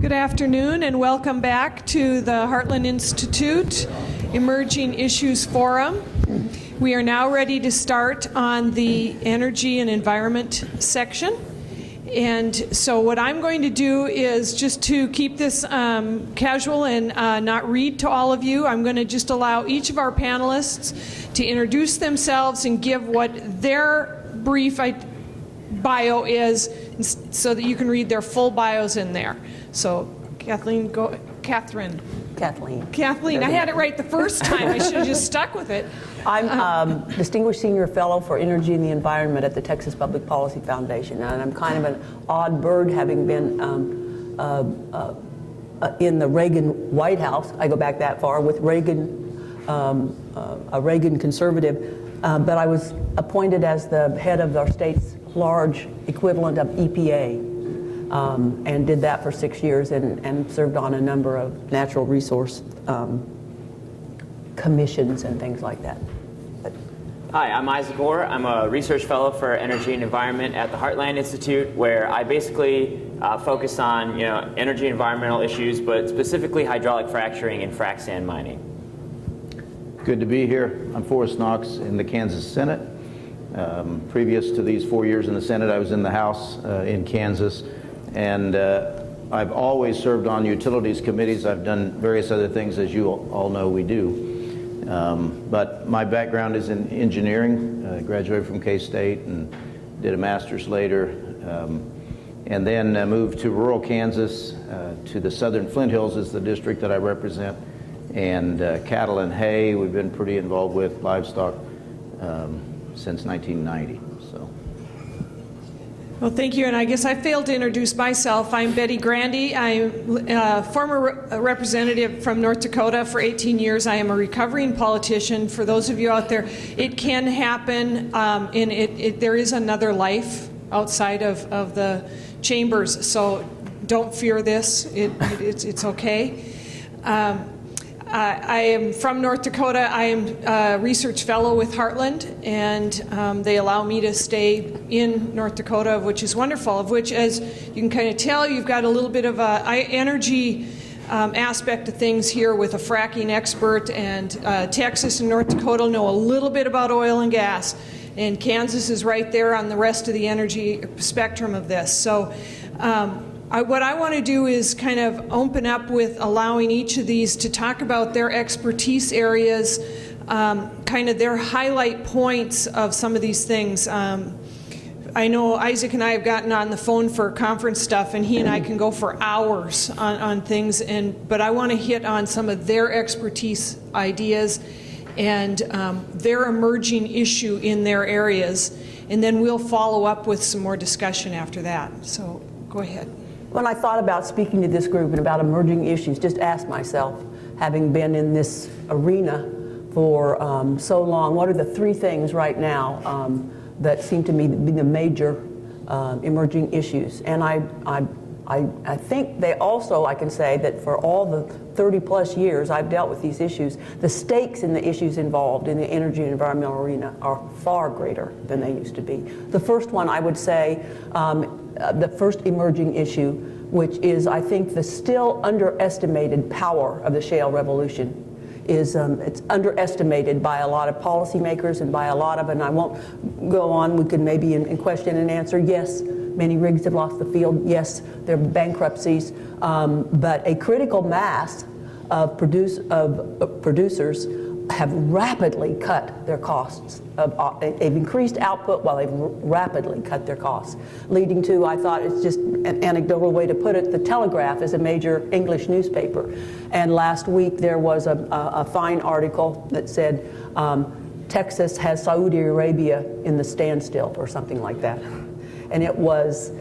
Good afternoon and welcome back to the Heartland Institute Emerging Issues Forum. We are now ready to start on the energy and environment section. And so what I'm going to do is, just to keep this casual and not read to all of you, I'm going to just allow each of our panelists to introduce themselves and give what their brief bio is, so that you can read their full bios in there. So Kathleen, go. Kathleen, I had it right the first time. I should have just stuck with it. I'm Distinguished Senior Fellow for Energy and the Environment at the Texas Public Policy Foundation, and I'm kind of an odd bird, having been in the Reagan White House. I go back that far with Reagan, a Reagan conservative, but I was appointed as the head of our state's large equivalent of EPA. And did that for 6 years and served on a number of natural resource commissions and things like that. Hi, I'm Isaac Orr. I'm a research fellow for energy and environment at the Heartland Institute, where I basically focus on energy and environmental issues, but specifically hydraulic fracturing and frac sand mining. Good to be here. I'm Forrest Knox in the Kansas Senate. Previous to these 4 years in the Senate, I was in the House in Kansas. And I've always served on utilities committees. I've done various other things, as you all know we do. But my background is in engineering. Graduated from K-State and did a master's later. And then moved to rural Kansas, to the southern Flint Hills is the district that I represent. And cattle and hay, we've been pretty involved with livestock since 1990. Well, thank you, and I guess I failed to introduce myself. I'm Betty Grandi. I'm a former representative from North Dakota for 18 years. I am a recovering politician. For those of you out there, it can happen, there is another life outside of the chambers, so don't fear this. It's okay. I am from North Dakota. I am a research fellow with Heartland, and they allow me to stay in North Dakota, which is wonderful, of which, as you can kind of tell, you've got a little bit of a energy aspect of things here with a fracking expert, and Texas and North Dakota know a little bit about oil and gas, and Kansas is right there on the rest of the energy spectrum of this. So what I want to do is kind of open up with allowing each of these to talk about their expertise areas, kind of their highlight points of some of these things. I know Isaac and I have gotten on the phone for conference stuff, and he and I can go for hours on things, but I want to hit on some of their expertise ideas and their emerging issue in their areas, and then we'll follow up with some more discussion after that. So go ahead. When I thought about speaking to this group and about emerging issues, just asked myself, having been in this arena for so long, what are the three things right now that seem to me to be the major emerging issues? And I think they also, I can say that for all the 30 plus years I've dealt with these issues, the stakes in the issues involved in the energy and environmental arena are far greater than they used to be. The first one, I would say, the first emerging issue, which is, I think, the still underestimated power of the shale revolution, is it's underestimated by a lot of policymakers and by a lot of, and I won't go on, we could maybe in question and answer, yes, many rigs have lost the field, yes, there are bankruptcies, but a critical mass of producers have rapidly cut their costs. They've increased output while they've rapidly cut their costs, leading to, I thought it's just an anecdotal way to put it, the Telegraph is a major English newspaper. And last week there was a fine article that said Texas has Saudi Arabia in the standstill or something like that. And it was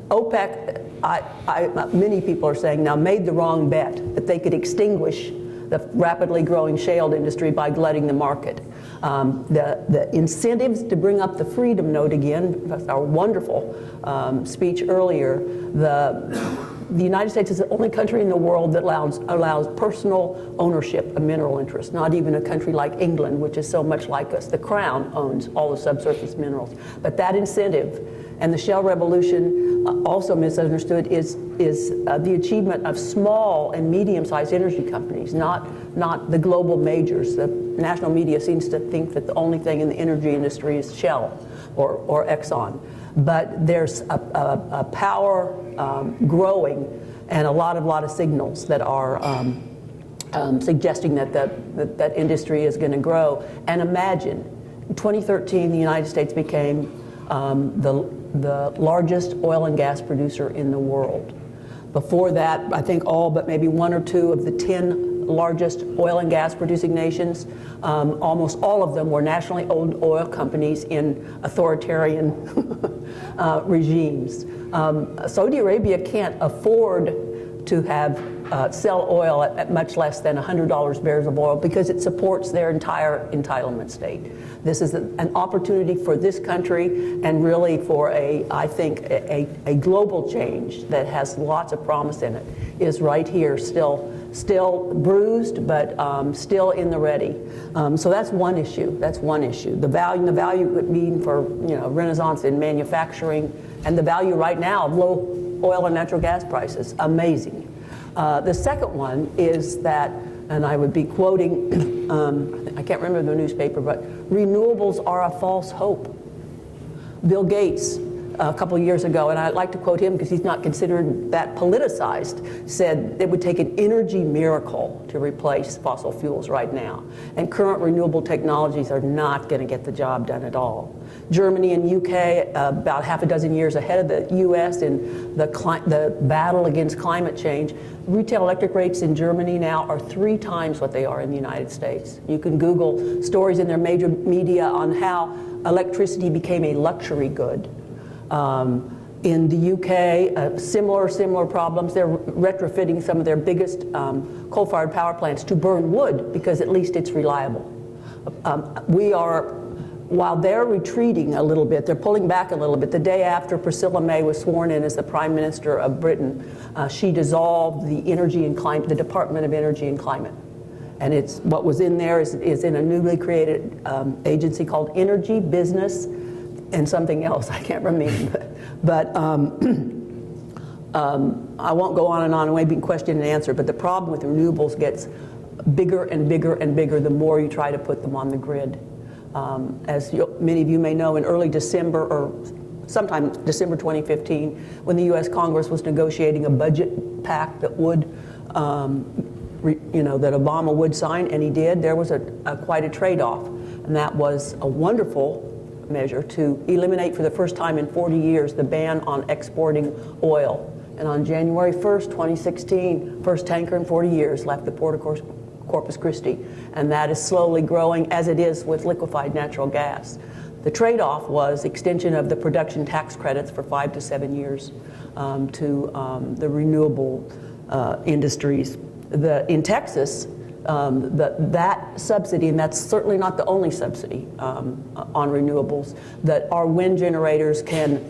OPEC, many people are saying now, made the wrong bet that they could extinguish the rapidly growing shale industry by glutting the market. The incentives to bring up the freedom note again, our wonderful speech earlier, the United States is the only country in the world that allows personal ownership of mineral interests, not even a country like England, which is so much like us. The Crown owns all the subsurface minerals. But that incentive, and the shale revolution, also misunderstood, is the achievement of small and medium-sized energy companies, not the global majors. The national media seems to think that the only thing in the energy industry is Shell or Exxon. But there's a power growing, and a lot of signals that are suggesting that industry is going to grow. And imagine, in 2013, the United States became the largest oil and gas producer in the world. Before that, I think all but maybe one or two of the 10 largest oil and gas producing nations, almost all of them were nationally owned oil companies in authoritarian regimes. Saudi Arabia can't afford to have sell oil at much less than $100 barrels of oil because it supports their entire entitlement state. This is an opportunity for this country and really for I think a global change that has lots of promise in it is right here, still bruised, but still in the ready. So that's one issue. That's one issue. The value it would mean for renaissance in manufacturing, and the value right now of low oil and natural gas prices. Amazing. The second one is that, and I would be quoting, I can't remember the newspaper, but renewables are a false hope. Bill Gates, a couple of years ago, and I'd like to quote him because he's not considered that politicized, said it would take an energy miracle to replace fossil fuels right now. And current renewable technologies are not going to get the job done at all. Germany and UK, about half a dozen years ahead of the US in the battle against climate change. Retail electric rates in Germany now are 3 times what they are in the United States. You can Google stories in their major media on how electricity became a luxury good. In the UK, similar problems. They're retrofitting some of their biggest coal-fired power plants to burn wood because at least it's reliable. While they're retreating a little bit, they're pulling back a little bit. The day after Priscilla May was sworn in as the Prime Minister of Britain, she dissolved the the Department of Energy and Climate. And what was in there is in a newly created agency called Energy, Business, and something else, I can't remember. But I won't go on and maybe question and answer, but the problem with renewables gets bigger and bigger and bigger the more you try to put them on the grid. As many of you may know, in early December, or sometime December 2015, when the U.S. Congress was negotiating a budget pact that would, that Obama would sign, and he did, there was quite a trade-off. And that was a wonderful measure to eliminate for the first time in 40 years the ban on exporting oil. And on January 1st, 2016, first tanker in 40 years left the port of Corpus Christi. And that is slowly growing, as it is with liquefied natural gas. The trade-off was extension of the production tax credits for 5 to 7 years to the renewable industries. In Texas, that subsidy, and that's certainly not the only subsidy on renewables, that our wind generators can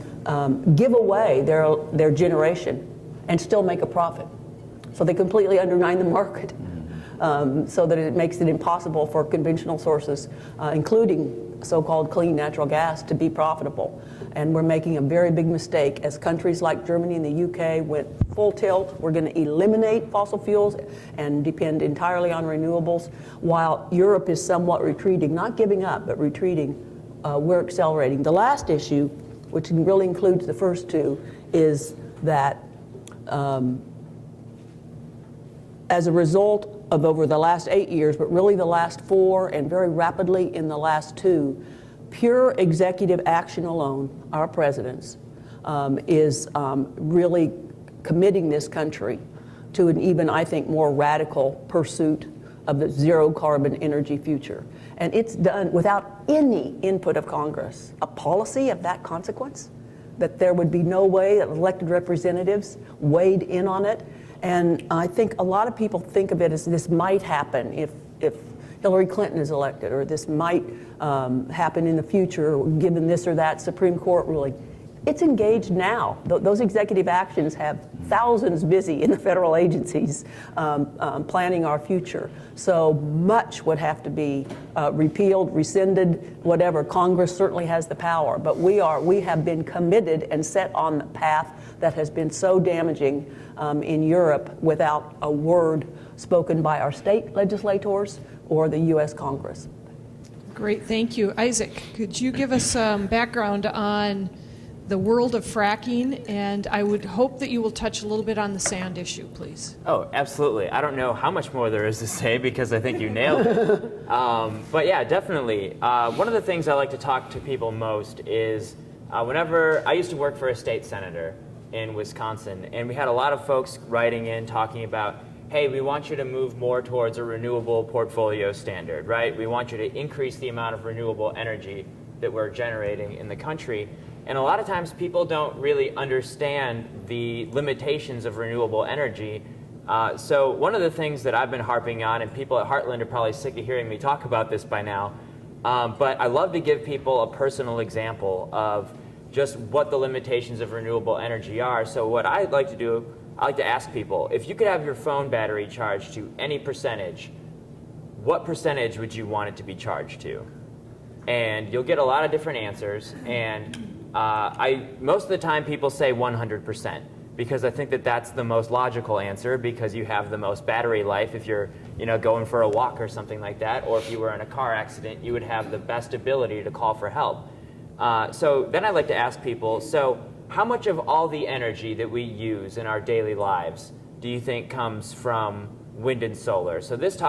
give away their generation and still make a profit. So they completely undermine the market, so that it makes it impossible for conventional sources, including so-called clean natural gas, to be profitable. And we're making a very big mistake as countries like Germany and the UK went full tilt. We're going to eliminate fossil fuels and depend entirely on renewables, while Europe is somewhat retreating, not giving up, but retreating. We're accelerating. The last issue, which really includes the first two, is that as a result of over the last 8 years, but really the last 4 and very rapidly in the last 2, pure executive action alone, our presidents, is really committing this country to an even, I think, more radical pursuit of the zero carbon energy future. And it's done without any input of Congress. A policy of that consequence, that there would be no way that elected representatives weighed in on it. And I think a lot of people think of it as this might happen if Hillary Clinton is elected, or this might happen in the future given this or that Supreme Court ruling. it's engaged now. Those executive actions have thousands busy in the federal agencies planning our future. So much would have to be repealed, rescinded, whatever. Congress certainly has the power, but we have been committed and set on the path that has been so damaging in Europe without a word spoken by our state legislators or the U.S. Congress. Great, thank you. Isaac, could you give us some background on the world of fracking? And I would hope that you will touch a little bit on the sand issue, please. Oh, absolutely. I don't know how much more there is to say because I think you nailed it. But yeah, definitely. One of the things I like to talk to people most is whenever I used to work for a state senator in Wisconsin, and we had a lot of folks writing in talking about, hey, we want you to move more towards a renewable portfolio standard, right? We want you to increase the amount of renewable energy that we're generating in the country. And a lot of times people don't really understand the limitations of renewable energy. So one of the things that I've been harping on, and people at Heartland are probably sick of hearing me talk about this by now, but I love to give people a personal example of just what the limitations of renewable energy are. So what I'd like to do, I like to ask people, if you could have your phone battery charged to any percentage, what percentage would you want it to be charged to? And you'll get a lot of different answers. And most of the time people say 100%, because I think that that's the most logical answer, because you have the most battery life if you're going for a walk or something like that, or if you were in a car accident, you would have the best ability to call for help. So then I like to ask people, so how much of all the energy that we use in our daily lives do you think comes from wind and solar? So this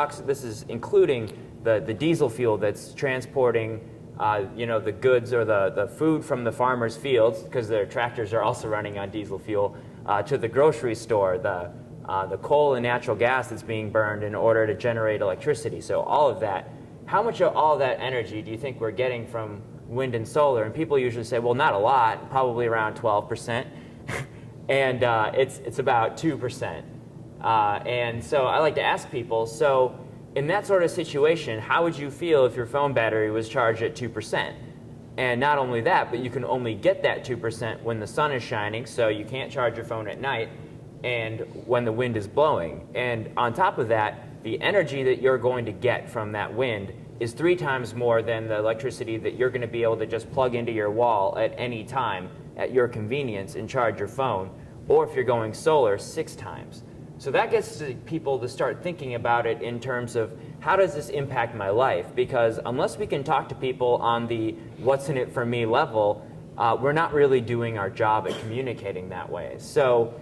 is including the diesel fuel that's transporting the goods or the food from the farmers' fields, because their tractors are also running on diesel fuel, to the grocery store, the coal and natural gas that's being burned in order to generate electricity. So all of that, how much of all that energy do you think we're getting from wind and solar? And people usually say, well, not a lot, probably around 12%. And it's about 2%. And so I like to ask people, so in that sort of situation, how would you feel if your phone battery was charged at 2%? And not only that, but you can only get that 2% when the sun is shining, so you can't charge your phone at night, and when the wind is blowing. And on top of that, the energy that you're going to get from that wind is 3 times more than the electricity that you're going to be able to just plug into your wall at any time at your convenience and charge your phone, or if you're going solar, 6 times. So that gets people to start thinking about it in terms of, how does this impact my life? Because unless we can talk to people on the what's in it for me level, we're not really doing our job at communicating that way. So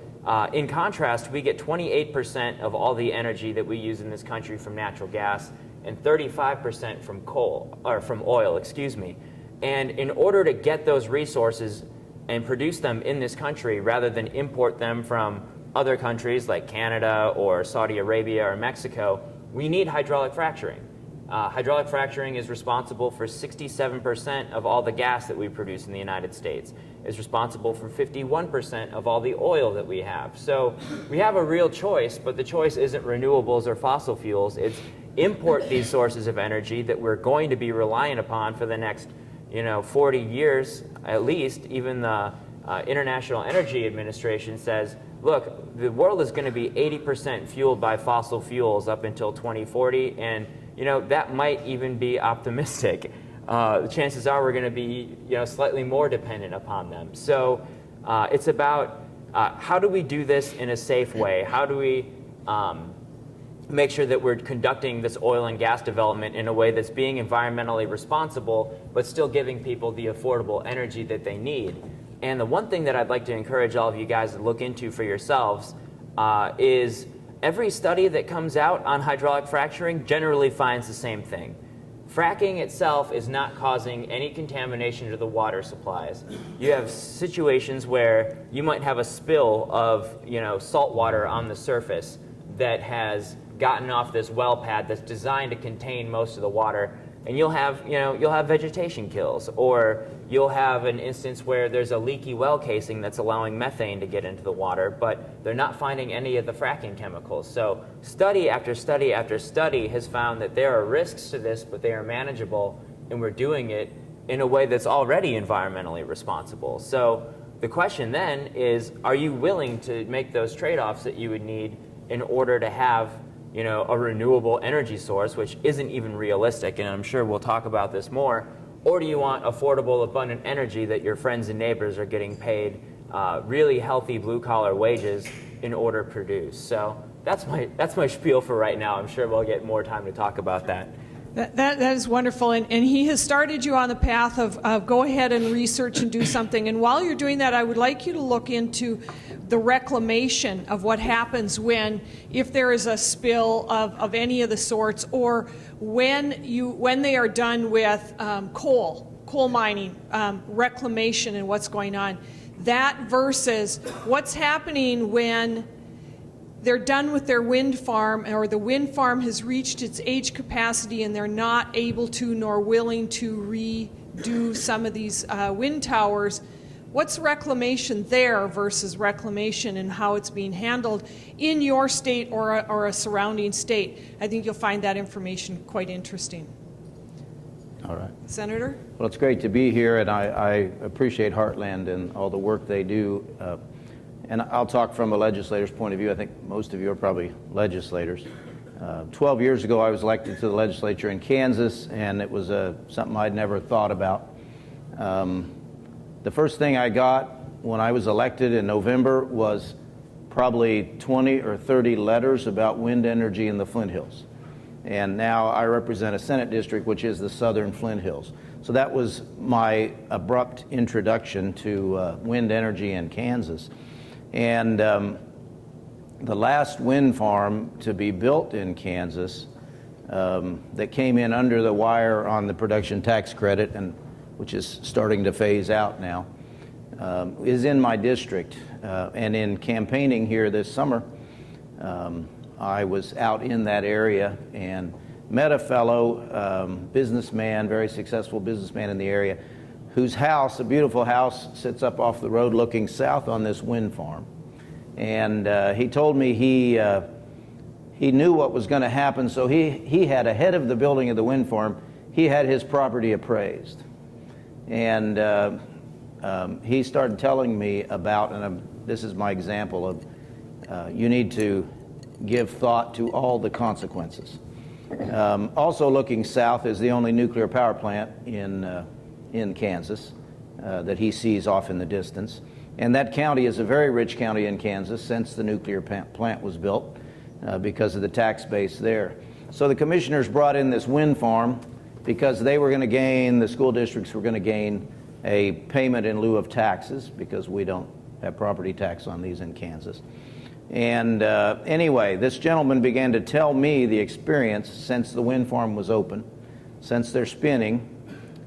in contrast, we get 28% of all the energy that we use in this country from natural gas, and 35% from oil, excuse me. And in order to get those resources and produce them in this country, rather than import them from other countries like Canada or Saudi Arabia or Mexico, we need hydraulic fracturing. Hydraulic fracturing is responsible for 67% of all the gas that we produce in the United States. It's responsible for 51% of all the oil that we have. So we have a real choice, but the choice isn't renewables or fossil fuels. It's import these sources of energy that we're going to be reliant upon for the next 40 years at least. Even the International Energy Administration says, look, the world is going to be 80% fueled by fossil fuels up until 2040, and that might even be optimistic. The chances are we're going to be slightly more dependent upon them. So it's about how do we do this in a safe way? How do we make sure that we're conducting this oil and gas development in a way that's being environmentally responsible, but still giving people the affordable energy that they need? And the one thing that I'd like to encourage all of you guys to look into for yourselves is every study that comes out on hydraulic fracturing generally finds the same thing. Fracking itself is not causing any contamination to the water supplies. You have situations where you might have a spill of salt water on the surface that has gotten off this well pad that's designed to contain most of the water, and you'll have vegetation kills, or you'll have an instance where there's a leaky well casing that's allowing methane to get into the water, but they're not finding any of the fracking chemicals. So study after study after study has found that there are risks to this, but they are manageable, and we're doing it in a way that's already environmentally responsible. So the question then is, are you willing to make those trade-offs that you would need in order to have, you know, a renewable energy source, which isn't even realistic, and I'm sure we'll talk about this more, or do you want affordable, abundant energy that your friends and neighbors are getting paid really healthy blue-collar wages in order to produce? So that's my spiel for right now. I'm sure we'll get more time to talk about that. That is wonderful, and he has started you on the path of go ahead and research and do something. And while you're doing that, I would like you to look into the reclamation of what happens if there is a spill of any of the sorts, or when they are done with coal mining, reclamation and what's going on. That versus what's happening when they're done with their wind farm, or the wind farm has reached its age capacity and they're not able to nor willing to redo some of these wind towers. What's reclamation there versus reclamation and how it's being handled in your state or a surrounding state? I think you'll find that information quite interesting. All right. Senator? Well, it's great to be here, and I appreciate Heartland and all the work they do. And I'll talk from a legislator's point of view. I think most of you are probably legislators. 12 years ago, I was elected to the legislature in Kansas, and it was something I'd never thought about. The first thing I got when I was elected in November was probably 20 or 30 letters about wind energy in the Flint Hills. And now I represent a Senate district, which is the southern Flint Hills. So that was my abrupt introduction to wind energy in Kansas. And the last wind farm to be built in Kansas that came in under the wire on the production tax credit, and which is starting to phase out now, is in my district. And in campaigning here this summer, I was out in that area and met a fellow businessman, very successful businessman in the area, whose house, a beautiful house, sits up off the road looking south on this wind farm. And he told me he knew what was going to happen, so he had, ahead of the building of the wind farm, he had his property appraised. And he started telling me about, and this is my example of, you need to give thought to all the consequences. Also looking south is the only nuclear power plant in Kansas that he sees off in the distance. And that county is a very rich county in Kansas since the nuclear plant was built because of the tax base there. So the commissioners brought in this wind farm because they were going to gain, the school districts were going to gain a payment in lieu of taxes because we don't have property tax on these in Kansas. And anyway, this gentleman began to tell me the experience since the wind farm was open, since they're spinning,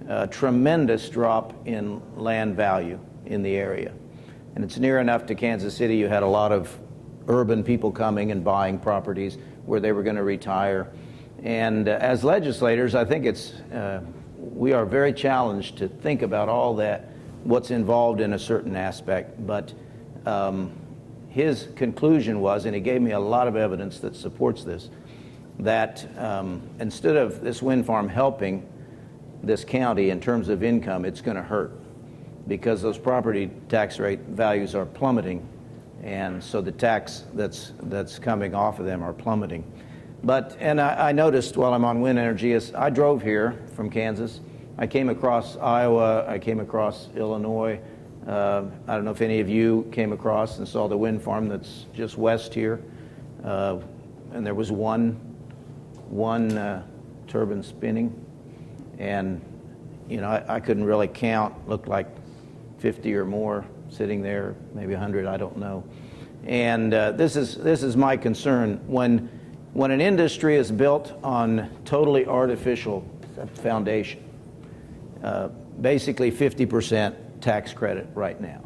a tremendous drop in land value in the area. And it's near enough to Kansas City. You had a lot of urban people coming and buying properties where they were going to retire. And as legislators, I think we are very challenged to think about all that, what's involved in a certain aspect. But his conclusion was, and he gave me a lot of evidence that supports this, that instead of this wind farm helping this county in terms of income, it's going to hurt because those property tax rate values are plummeting, and so the tax that's coming off of them are plummeting. And I noticed while I'm on wind energy, as I drove here from Kansas, I came across Iowa, I came across Illinois. I don't know if any of you came across and saw the wind farm that's just west here, and there was one turbine spinning, and I couldn't really count. Looked like 50 or more sitting there, maybe 100, I don't know. And this is my concern. When an industry is built on totally artificial foundation, basically 50% tax credit right now,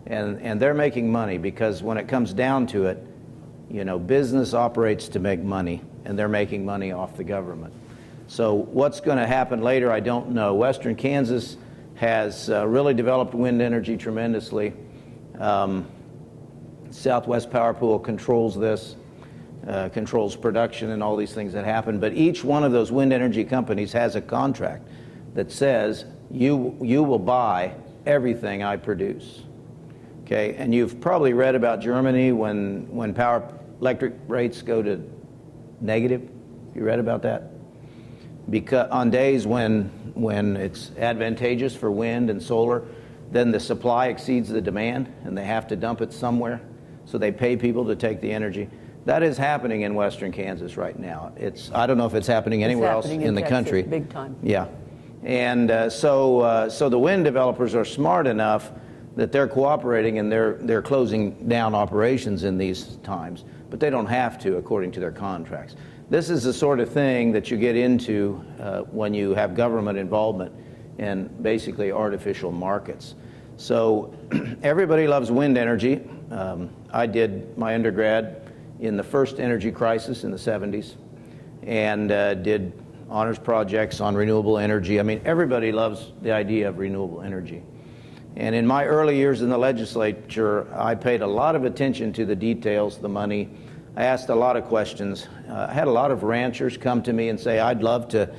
and they're making money because when it comes down to it, business operates to make money, and they're making money off the government. So what's going to happen later, I don't know. Western Kansas has really developed wind energy tremendously. Southwest Power Pool controls this, controls production and all these things that happen. But each one of those wind energy companies has a contract that says you will buy everything I produce. Okay, and you've probably read about Germany when electric rates go to negative. You read about that? Because on days when it's advantageous for wind and solar, then the supply exceeds the demand and they have to dump it somewhere. So they pay people to take the energy. That is happening in western Kansas right now. I don't know if it's happening anywhere else in the Texas, country. big time. Yeah. And so the wind developers are smart enough that they're cooperating and they're closing down operations in these times, but they don't have to according to their contracts. This is the sort of thing that you get into when you have government involvement in basically artificial markets. So everybody loves wind energy. I did my undergrad in the first energy crisis in the 70s and did honors projects on renewable energy. I mean, everybody loves the idea of renewable energy. And in my early years in the legislature, I paid a lot of attention to the details, the money. I asked a lot of questions. I had a lot of ranchers come to me and say, I'd love to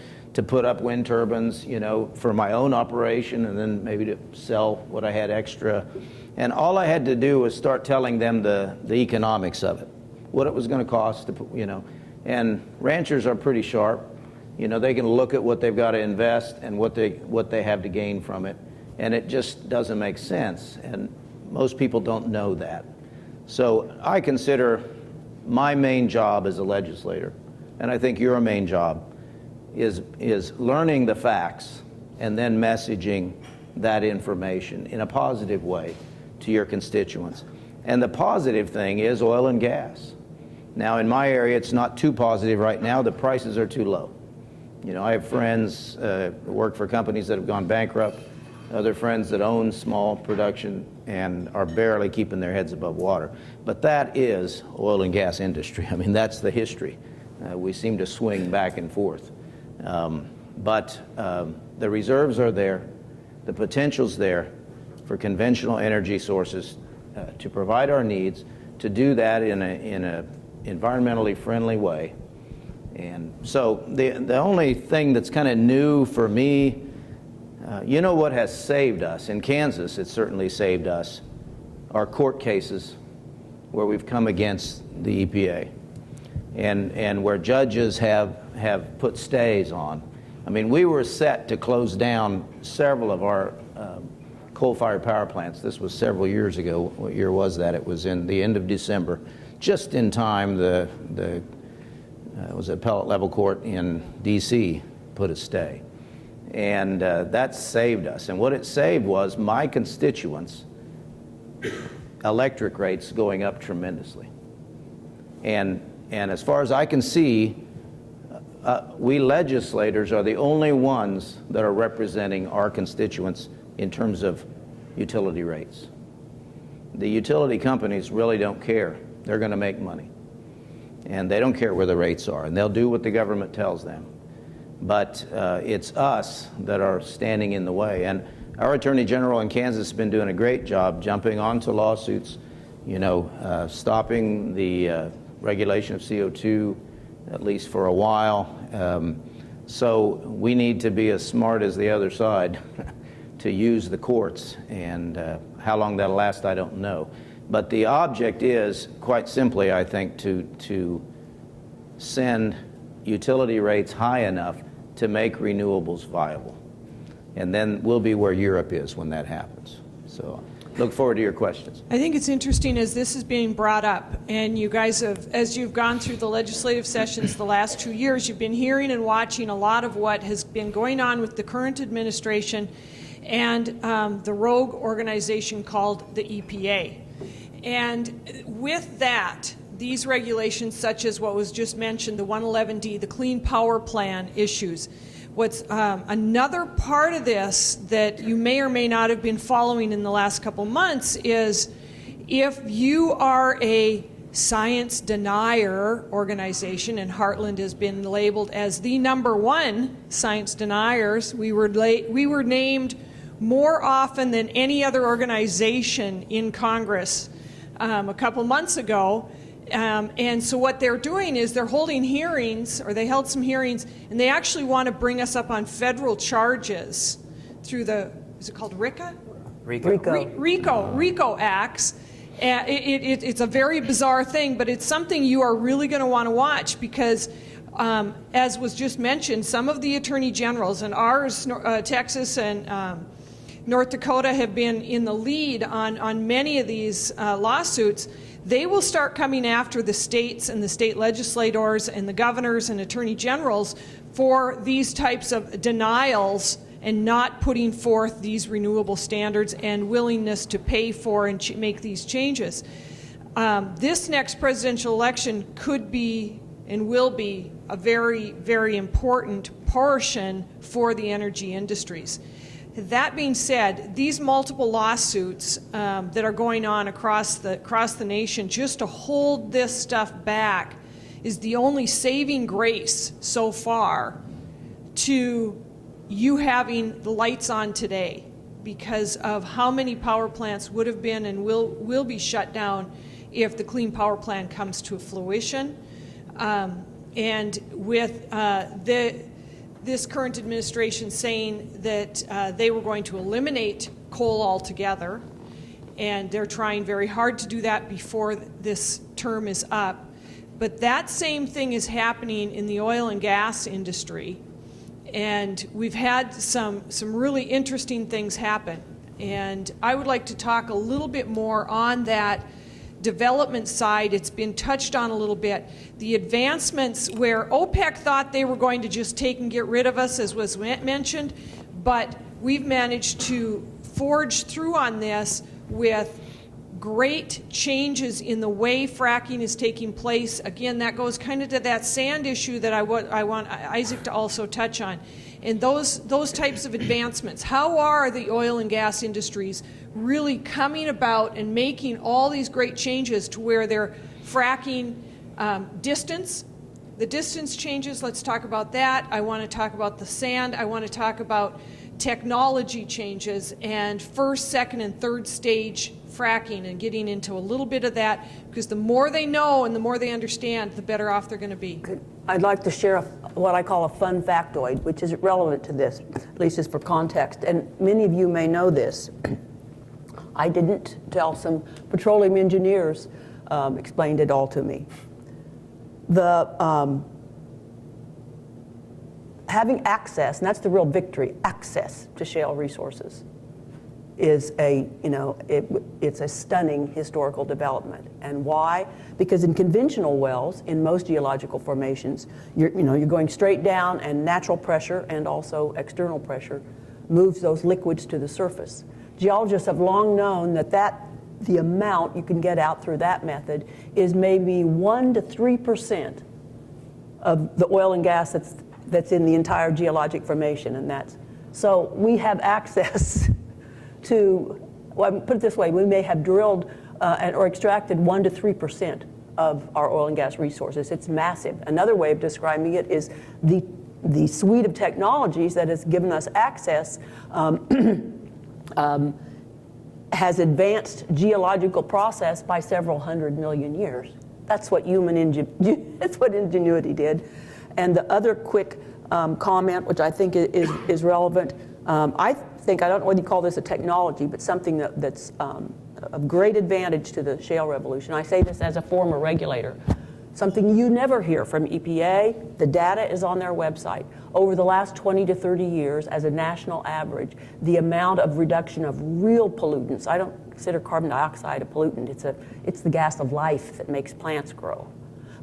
put up wind turbines, you know, for my own operation and then maybe to sell what I had extra. And all I had to do was start telling them the economics of it, what it was going to cost to put, you know. And ranchers are pretty sharp. You know, they can look at what they've got to invest and what they have to gain from it. And it just doesn't make sense. And most people don't know that. So I consider my main job as a legislator, and I think your main job, is learning the facts and then messaging that information in a positive way to your constituents. And the positive thing is oil and gas. Now, in my area, it's not too positive right now. The prices are too low. You know, I have friends who work for companies that have gone bankrupt, other friends that own small production and are barely keeping their heads above water. But that is oil and gas industry. I mean, that's the history. We seem to swing back and forth. But the reserves are there. The potential's there for conventional energy sources to provide our needs, to do that in a environmentally friendly way. And so the only thing that's kind of new for me, you know what has saved us? In Kansas, it certainly saved us, are court cases where we've come against the EPA and where judges have put stays on. I mean, we were set to close down several of our coal-fired power plants. This was several years ago. What year was that? It was in the end of December. Just in time, the appellate level court in D.C. put a stay. And that saved us. And what it saved was my constituents' electric rates going up tremendously. And as far as I can see, we legislators are the only ones that are representing our constituents in terms of utility rates. The utility companies really don't care. They're going to make money. And they don't care where the rates are. And they'll do what the government tells them. But it's us that are standing in the way. And our Attorney General in Kansas has been doing a great job jumping onto lawsuits, you know, stopping the regulation of CO2, at least for a while. So we need to be as smart as the other side to use the courts. And how long that'll last, I don't know. But the object is, quite simply, I think, to send utility rates high enough to make renewables viable. And then we'll be where Europe is when that happens. So look forward to your questions. I think it's interesting as this is being brought up, and you guys have, as you've gone through the legislative sessions the last 2 years, you've been hearing and watching a lot of what has been going on with the current administration and the rogue organization called the EPA. And with that, these regulations, such as what was just mentioned, the 111D, the Clean Power Plan issues. What's another part of this that you may or may not have been following in the last couple months is if you are a science denier organization, and Heartland has been labeled as the #1 science deniers, we were named more often than any other organization in Congress a couple months ago. And so what they're doing is they're holding hearings, or they held some hearings, and they actually want to bring us up on federal charges through the, is it called RICA? RICO acts. It's a very bizarre thing, but it's something you are really going to want to watch because, as was just mentioned, some of the attorney generals, and ours, Texas and North Dakota, have been in the lead on many of these lawsuits. They will start coming after the states and the state legislators and the governors and attorney generals for these types of denials and not putting forth these renewable standards and willingness to pay for and make these changes. This next presidential election could be and will be a very, very important portion for the energy industries. That being said, these multiple lawsuits that are going on across the nation just to hold this stuff back is the only saving grace so far to you having the lights on today because of how many power plants would have been and will be shut down if the Clean Power Plan comes to fruition. And with this current administration saying that they were going to eliminate coal altogether, and they're trying very hard to do that before this term is up. But that same thing is happening in the oil and gas industry. And we've had some really interesting things happen. And I would like to talk a little bit more on that development side. It's been touched on a little bit. The advancements where OPEC thought they were going to just take and get rid of us, as was mentioned, but we've managed to forge through on this with great changes in the way fracking is taking place. Again, that goes kind of to that sand issue that I want Isaac to also touch on. And those types of advancements, how are the oil and gas industries really coming about and making all these great changes to where they're fracking distance? The distance changes, let's talk about that. I want to talk about the sand. I want to talk about technology changes and first, second, and third stage fracking and getting into a little bit of that, because the more they know and the more they understand, the better off they're going to be. I'd like to share what I call a fun factoid, which is relevant to this, at least just for context. And many of you may know this. I didn't tell some petroleum engineers explained it all to me. Having access, and that's the real victory, access to shale resources is it's a stunning historical development. And why? Because in conventional wells, in most geological formations, you're going straight down, and natural pressure and also external pressure moves those liquids to the surface. Geologists have long known that the amount you can get out through that method is maybe 1% to 3% of the oil and gas that's in the entire geologic formation, and so we have access to, well, put it this way, we may have drilled or extracted 1% to 3% of our oil and gas resources. It's massive. Another way of describing it is the suite of technologies that has given us access has advanced geological process by several 100 million years. That's what that's what ingenuity did. And the other quick comment, which I think is relevant, I don't know whether you call this a technology, but something that's of great advantage to the shale revolution. I say this as a former regulator. Something you never hear from EPA, the data is on their website. Over the last 20 to 30 years, as a national average, the amount of reduction of real pollutants, I don't consider carbon dioxide a pollutant, it's the gas of life that makes plants grow.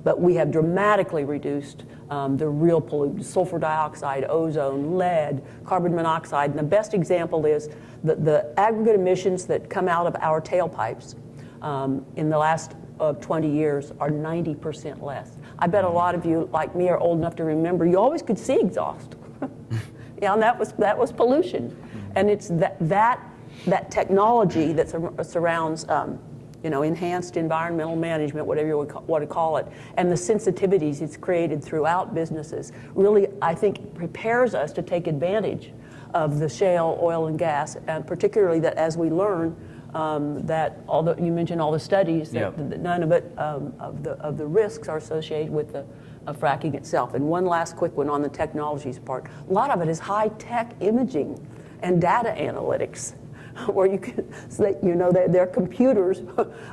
But we have dramatically reduced the real pollutants, sulfur dioxide, ozone, lead, carbon monoxide. And the best example is the aggregate emissions that come out of our tailpipes in the last 20 years are 90% less. I bet a lot of you, like me, are old enough to remember you always could see exhaust. And that was pollution. And it's that technology that surrounds enhanced environmental management, whatever you want to call it, and the sensitivities it's created throughout businesses really, I think, prepares us to take advantage of the shale oil and gas, and particularly that as we learn that, although you mentioned all the studies, that none of it of the risks are associated with the fracking itself. And one last quick one on the technologies part. A lot of it is high-tech imaging and data analytics. where you can, so that, you know, their computers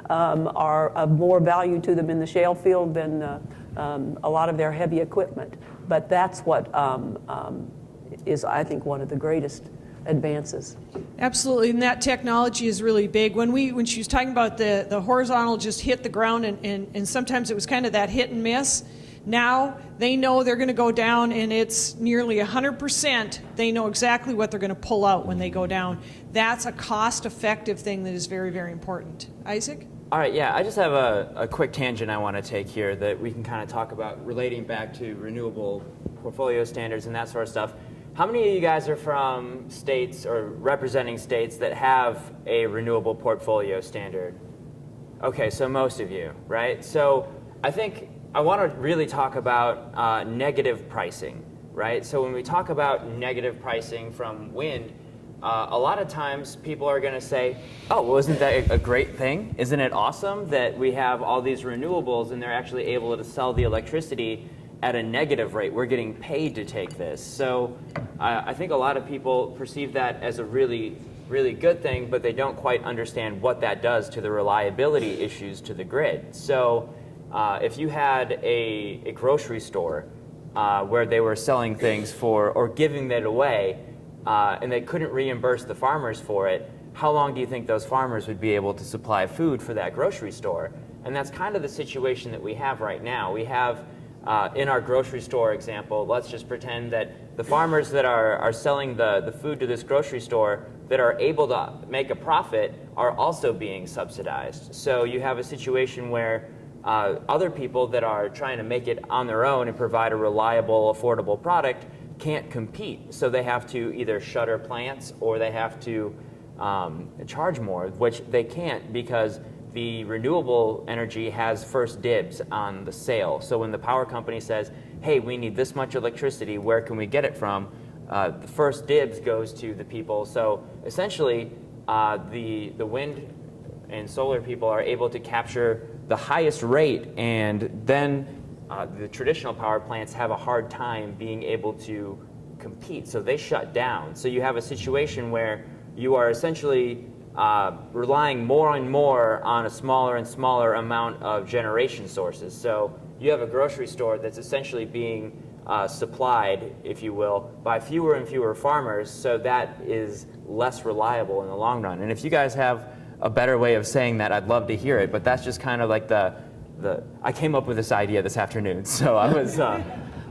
are of more value to them in the shale field than a lot of their heavy equipment. But that's what is, I think, one of the greatest advances. Absolutely, and that technology is really big. When she was talking about the horizontal just hit the ground, and sometimes it was kind of that hit and miss. Now they know they're going to go down, and it's nearly 100%. They know exactly what they're going to pull out when they go down. That's a cost-effective thing that is very, very important. Isaac? All right, yeah, I just have a quick tangent I want to take here that we can kind of talk about relating back to renewable portfolio standards and that sort of stuff. How many of you guys are from states or representing states that have a renewable portfolio standard? Okay, so most of you, right? So I think I want to really talk about negative pricing, right? So when we talk about negative pricing from wind, a lot of times people are going to say, oh, well, isn't that a great thing? Isn't it awesome that we have all these renewables and they're actually able to sell the electricity at a negative rate? We're getting paid to take this. So I think a lot of people perceive that as a really, really good thing, but they don't quite understand what that does to the reliability issues to the grid. So if you had a grocery store where they were selling things for, or giving it away, and they couldn't reimburse the farmers for it, how long do you think those farmers would be able to supply food for that grocery store? And that's kind of the situation that we have right now. We have, in our grocery store example, let's just pretend that the farmers that are selling the food to this grocery store that are able to make a profit are also being subsidized. So you have a situation where other people that are trying to make it on their own and provide a reliable, affordable product can't compete. So they have to either shutter plants or they have to charge more, which they can't because the renewable energy has first dibs on the sale. So when the power company says, hey, we need this much electricity, where can we get it from? The first dibs goes to the people. So essentially, the wind and solar people are able to capture the highest rate, and then the traditional power plants have a hard time being able to compete. So they shut down. So you have a situation where you are essentially relying more and more on a smaller and smaller amount of generation sources. So you have a grocery store that's essentially being supplied, if you will, by fewer and fewer farmers, so that is less reliable in the long run. And if you guys have a better way of saying that, I'd love to hear it, but that's just kind of like I came up with this idea this afternoon, so I was...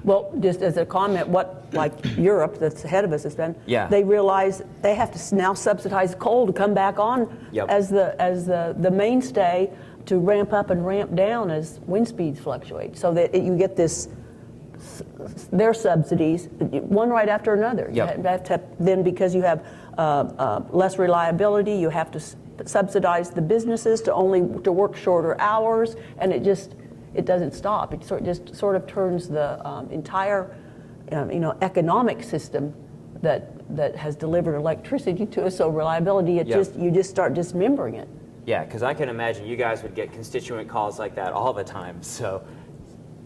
Well, just as a comment, what, like Europe, that's ahead of us, has done, yeah. They realize they have to now subsidize coal to come back on yep. as the mainstay to ramp up and ramp down as wind speeds fluctuate, so that you get their subsidies, one right after another. Yep. You have to, then because you have less reliability, you have to subsidize the businesses to work shorter hours, and it doesn't stop. It just sort of turns the entire, economic system that has delivered electricity to us. So reliability, you just start dismembering it. Yeah, because I can imagine you guys would get constituent calls like that all the time. So.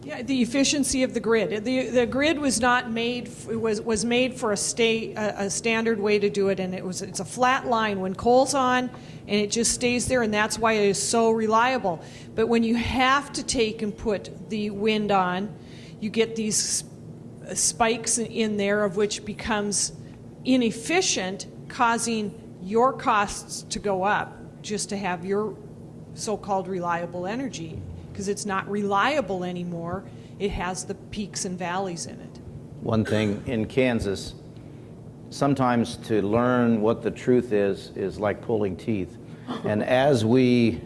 Yeah, the efficiency of the grid. The grid was not made. It was made for a standard way to do it, and it's a flat line when coal's on, and it just stays there, and that's why it is so reliable. But when you have to take and put the wind on, you get these spikes in there, of which becomes inefficient, causing your costs to go up just to have your so-called reliable energy. Because it's not reliable anymore. It has the peaks and valleys in it. One thing in Kansas, sometimes to learn what the truth is like pulling teeth. And as we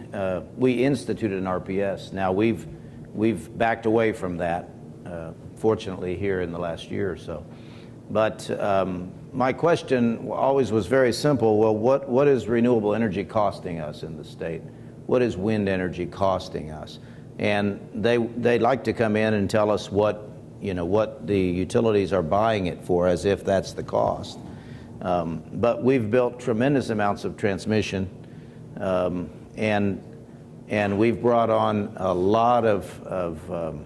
instituted an RPS, now we've backed away from that, fortunately, here in the last year or so. But my question always was very simple. Well, what is renewable energy costing us in the state? What is wind energy costing us? And they like to come in and tell us what the utilities are buying it for, as if that's the cost. But we've built tremendous amounts of transmission, and we've brought on a lot of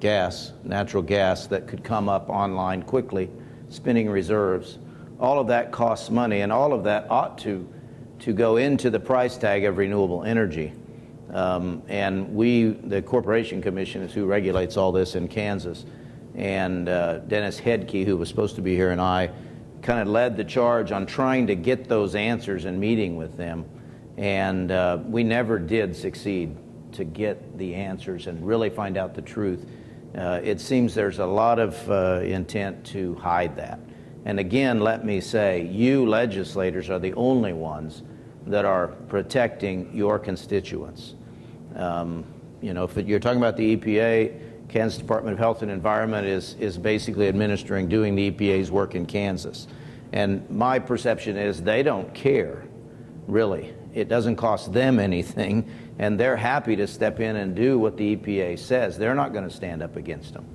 gas, natural gas, that could come up online quickly, spinning reserves. all of that costs money, and all of that ought to go into the price tag of renewable energy. And the Corporation Commission is who regulates all this in Kansas. And Dennis Hedke, who was supposed to be here, and I kind of led the charge on trying to get those answers and meeting with them. And we never did succeed to get the answers and really find out the truth. It seems there's a lot of intent to hide that. And again, let me say, you legislators are the only ones that are protecting your constituents. If you're talking about the EPA, Kansas Department of Health and Environment is basically doing the EPA's work in Kansas. And my perception is they don't care, really. It doesn't cost them anything, and they're happy to step in and do what the EPA says. They're not going to stand up against them.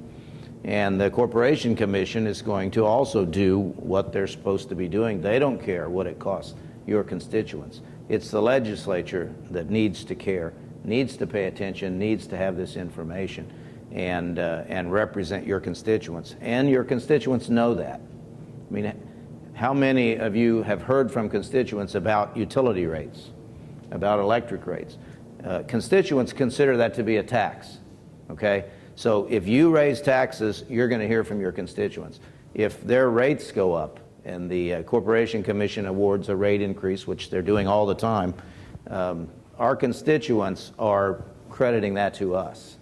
And the Corporation Commission is going to also do what they're supposed to be doing. They don't care what it costs your constituents. It's the legislature that needs to care, needs to pay attention, needs to have this information and represent your constituents. And your constituents know that. I mean, how many of you have heard from constituents about utility rates, about electric rates? Constituents consider that to be a tax, okay? So if you raise taxes, you're going to hear from your constituents. If their rates go up and the Corporation Commission awards a rate increase, which they're doing all the time, our constituents are crediting that to us.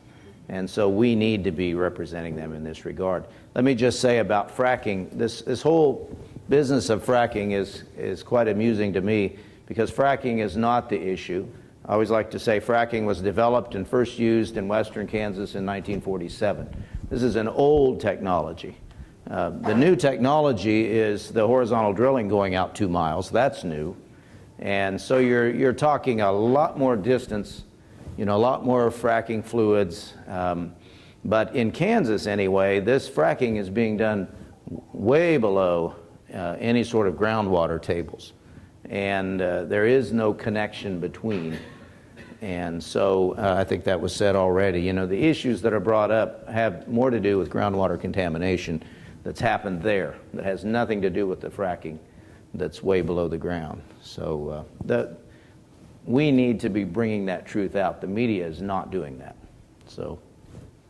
And so we need to be representing them in this regard. Let me just say about fracking, this whole business of fracking is quite amusing to me, because fracking is not the issue. I always like to say fracking was developed and first used in western Kansas in 1947. This is an old technology. The new technology is the horizontal drilling going out 2 miles. That's new. And so you're talking a lot more distance, a lot more fracking fluids. But in Kansas anyway, this fracking is being done way below any sort of groundwater tables. And there is no connection between. And so I think that was said already. The issues that are brought up have more to do with groundwater contamination that's happened there, that has nothing to do with the fracking that's way below the ground. So we need to be bringing that truth out. The media is not doing that. So.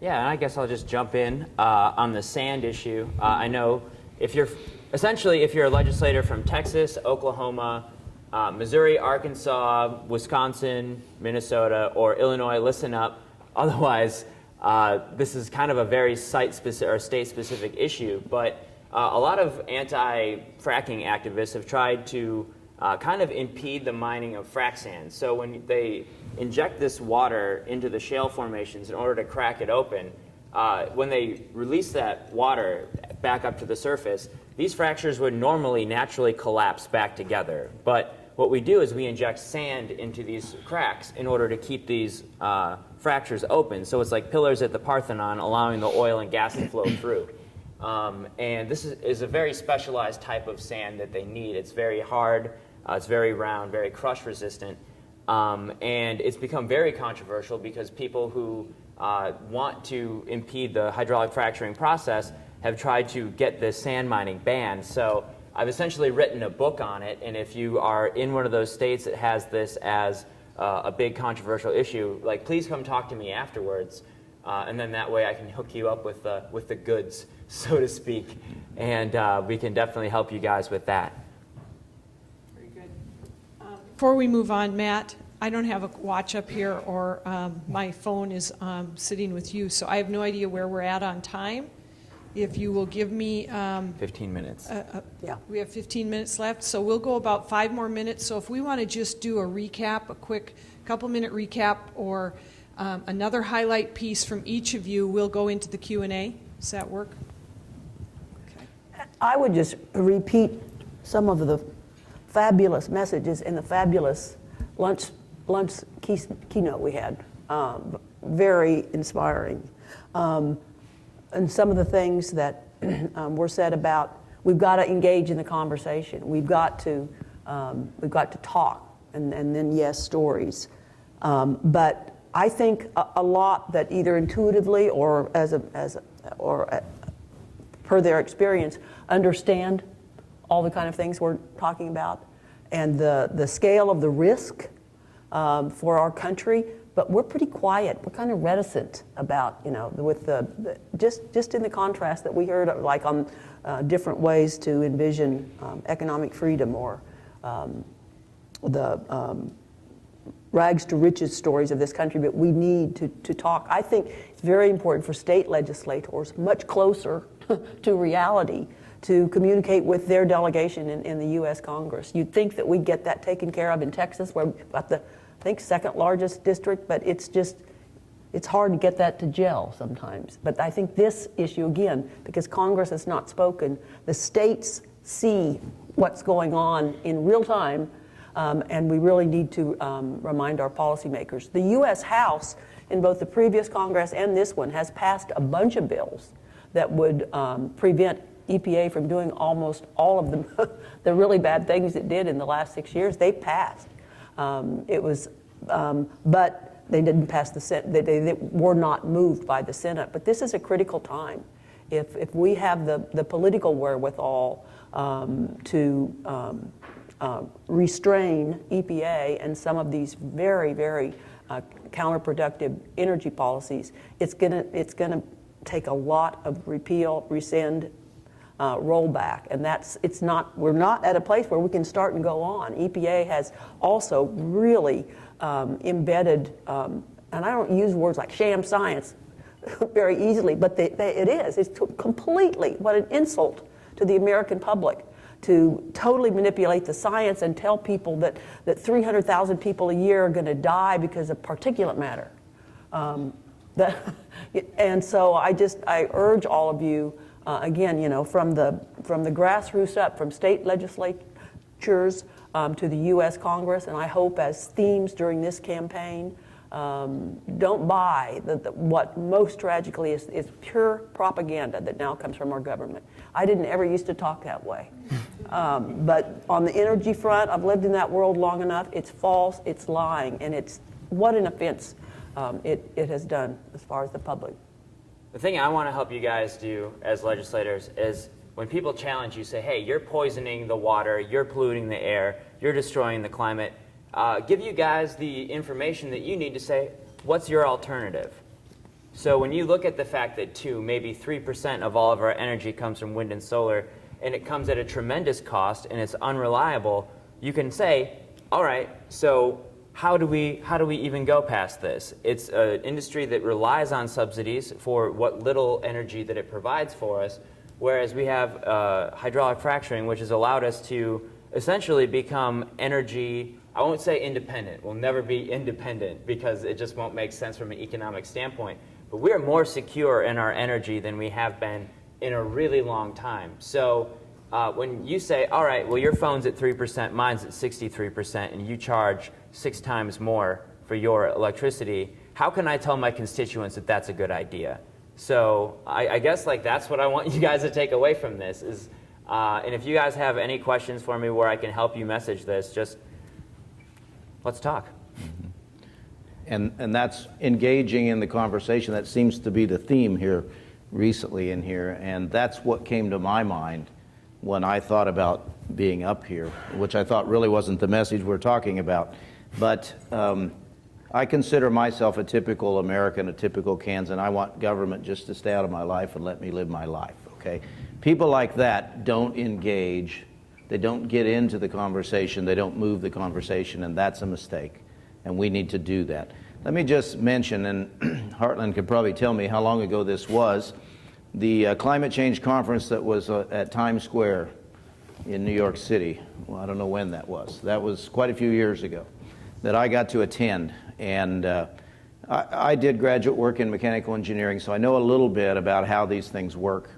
Yeah, and I guess I'll just jump in on the sand issue. I know if you're a legislator from Texas, Oklahoma, Missouri, Arkansas, Wisconsin, Minnesota, or Illinois, listen up. Otherwise, this is kind of a very site-specific or state-specific issue. But a lot of anti-fracking activists have tried to kind of impede the mining of frac sand. So when they inject this water into the shale formations in order to crack it open, when they release that water back up to the surface, these fractures would normally naturally collapse back together. But what we do is we inject sand into these cracks in order to keep these fractures open. So it's like pillars at the Parthenon, allowing the oil and gas to flow through. And this is a very specialized type of sand that they need. It's very hard, it's very round, very crush resistant. And it's become very controversial because people who want to impede the hydraulic fracturing process have tried to get this sand mining banned. So I've essentially written a book on it, and if you are in one of those states that has this as a big controversial issue, please come talk to me afterwards, and then that way I can hook you up with the goods, so to speak, and we can definitely help you guys with that. Very good. Before we move on, Matt, I don't have a watch up here, or my phone is sitting with you, so I have no idea where we're at on time. If you will give me 15 minutes. Yeah. We have 15 minutes left, so we'll go about 5 more minutes. So if we want to just do a recap, a quick couple-minute recap, or another highlight piece from each of you, we'll go into the Q&A. Does that work? Okay. I would just repeat some of the fabulous messages in the fabulous lunch keynote we had. Very inspiring. And some of the things that were said about we've got to engage in the conversation. We've got to talk, and then yes, stories. But I think a lot that either intuitively or per their experience understand all the kind of things we're talking about, and the scale of the risk for our country. But we're pretty quiet. We're kind of reticent about, with just in the contrast that we heard, like on different ways to envision economic freedom, or the rags to riches stories of this country. But we need to talk. I think it's very important for state legislators, much closer to reality, to communicate with their delegation in the U.S. Congress. You'd think that we'd get that taken care of in Texas, where we've got the, I think, second largest district, but it's hard to get that to gel sometimes. But I think this issue, again, because Congress has not spoken, the states see what's going on in real time, and we really need to remind our policymakers. The U.S. House, in both the previous Congress and this one, has passed a bunch of bills that would prevent EPA from doing almost all of the really bad things it did in the last 6 years. They passed. But they didn't pass the Senate. They were not moved by the Senate. But this is a critical time. If we have the political wherewithal to restrain EPA and some of these very, very counterproductive energy policies, it's gonna take a lot of repeal, rescind, rollback, and we're not at a place where we can start and go on. EPA has also really embedded, and I don't use words like sham science very easily, but it's completely, what an insult to the American public to totally manipulate the science and tell people that 300,000 people a year are going to die because of particulate matter. And so I urge all of you, again, from the grassroots up, from state legislatures to the U.S. Congress, and I hope as themes during this campaign, don't buy what most tragically is pure propaganda that now comes from our government. I didn't ever used to talk that way. But on the energy front, I've lived in that world long enough. It's false, it's lying, and it's what an offense it has done as far as the public. The thing I want to help you guys do as legislators is when people challenge you, say, hey, you're poisoning the water, you're polluting the air, you're destroying the climate, give you guys the information that you need to say, what's your alternative? So when you look at the fact that 2, maybe 3% of all of our energy comes from wind and solar, and it comes at a tremendous cost and it's unreliable, you can say, all right, so how do we even go past this? It's an industry that relies on subsidies for what little energy that it provides for us, whereas we have hydraulic fracturing, which has allowed us to essentially become energy, I won't say independent. We'll never be independent because it just won't make sense from an economic standpoint. But we're more secure in our energy than we have been in a really long time. So when you say, all right, well, your phone's at 3%, mine's at 63%, and you charge 6 times more for your electricity, how can I tell my constituents that that's a good idea? So I guess that's what I want you guys to take away from this is, and if you guys have any questions for me where I can help you message this, just let's talk. And that's engaging in the conversation. That seems to be the theme here recently in here, and that's what came to my mind when I thought about being up here, which I thought really wasn't the message we're talking about. But I consider myself a typical American, a typical Kansan. I want government just to stay out of my life and let me live my life, okay? People like that don't engage. They don't get into the conversation. They don't move the conversation, and that's a mistake, and we need to do that. Let me just mention, and Heartland could probably tell me how long ago this was, the climate change conference that was at Times Square in New York City. Well, I don't know when that was. That was quite a few years ago that I got to attend. And I did graduate work in mechanical engineering, so I know a little bit about how these things work.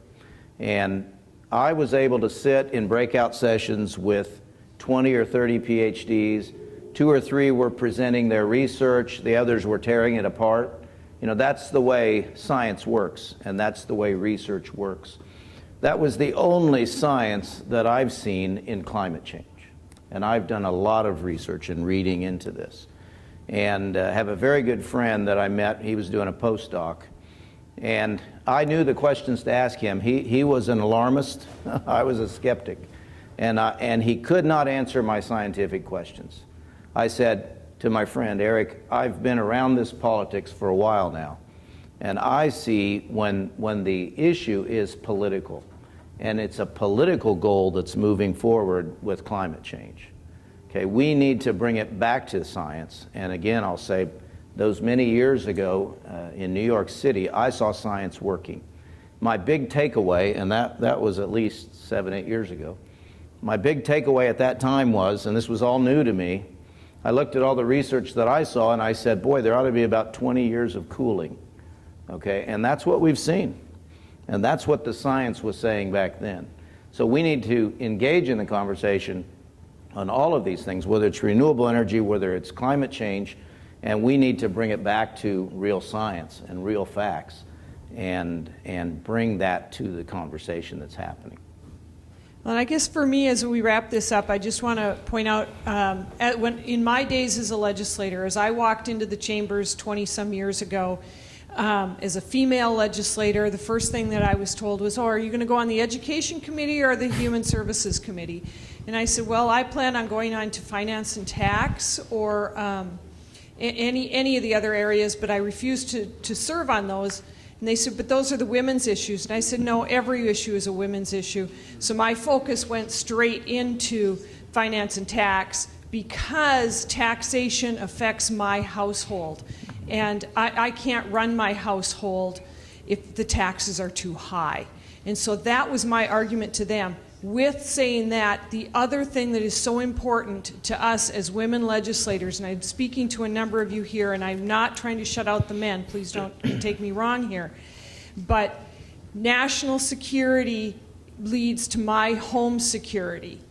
And I was able to sit in breakout sessions with 20 or 30 PhDs. 2 or 3 were presenting their research. The others were tearing it apart. You know, that's the way science works, and that's the way research works. That was the only science that I've seen in climate change. And I've done a lot of research and reading into this. And have a very good friend that I met. He was doing a postdoc. And I knew the questions to ask him. He was an alarmist. I was a skeptic. And he could not answer my scientific questions. I said to my friend, Eric, I've been around this politics for a while now, and I see when the issue is political, and it's a political goal that's moving forward with climate change. Okay, we need to bring it back to science. And again, I'll say, those many years ago in New York City, I saw science working. My big takeaway, and that was at least 7, 8 years ago, my big takeaway at that time was, and this was all new to me, I looked at all the research that I saw and I said, boy, there ought to be about 20 years of cooling. Okay, and that's what we've seen. And that's what the science was saying back then. So we need to engage in the conversation on all of these things, whether it's renewable energy, whether it's climate change, and we need to bring it back to real science and real facts and bring that to the conversation that's happening. Well, and I guess for me, as we wrap this up, I just want to point out, in my days as a legislator, as I walked into the chambers 20-some years ago, as a female legislator, the first thing that I was told was, are you going to go on the Education Committee or the Human Services Committee? And I said, well, I plan on going on to Finance and Tax or any of the other areas, but I refuse to serve on those. And they said, but those are the women's issues. And I said, no, every issue is a women's issue. So my focus went straight into Finance and Tax because taxation affects my household. And I can't run my household if the taxes are too high. And so that was my argument to them. With saying that, the other thing that is so important to us as women legislators, and I'm speaking to a number of you here, and I'm not trying to shut out the men, please don't take me wrong here, but national security leads to my home security.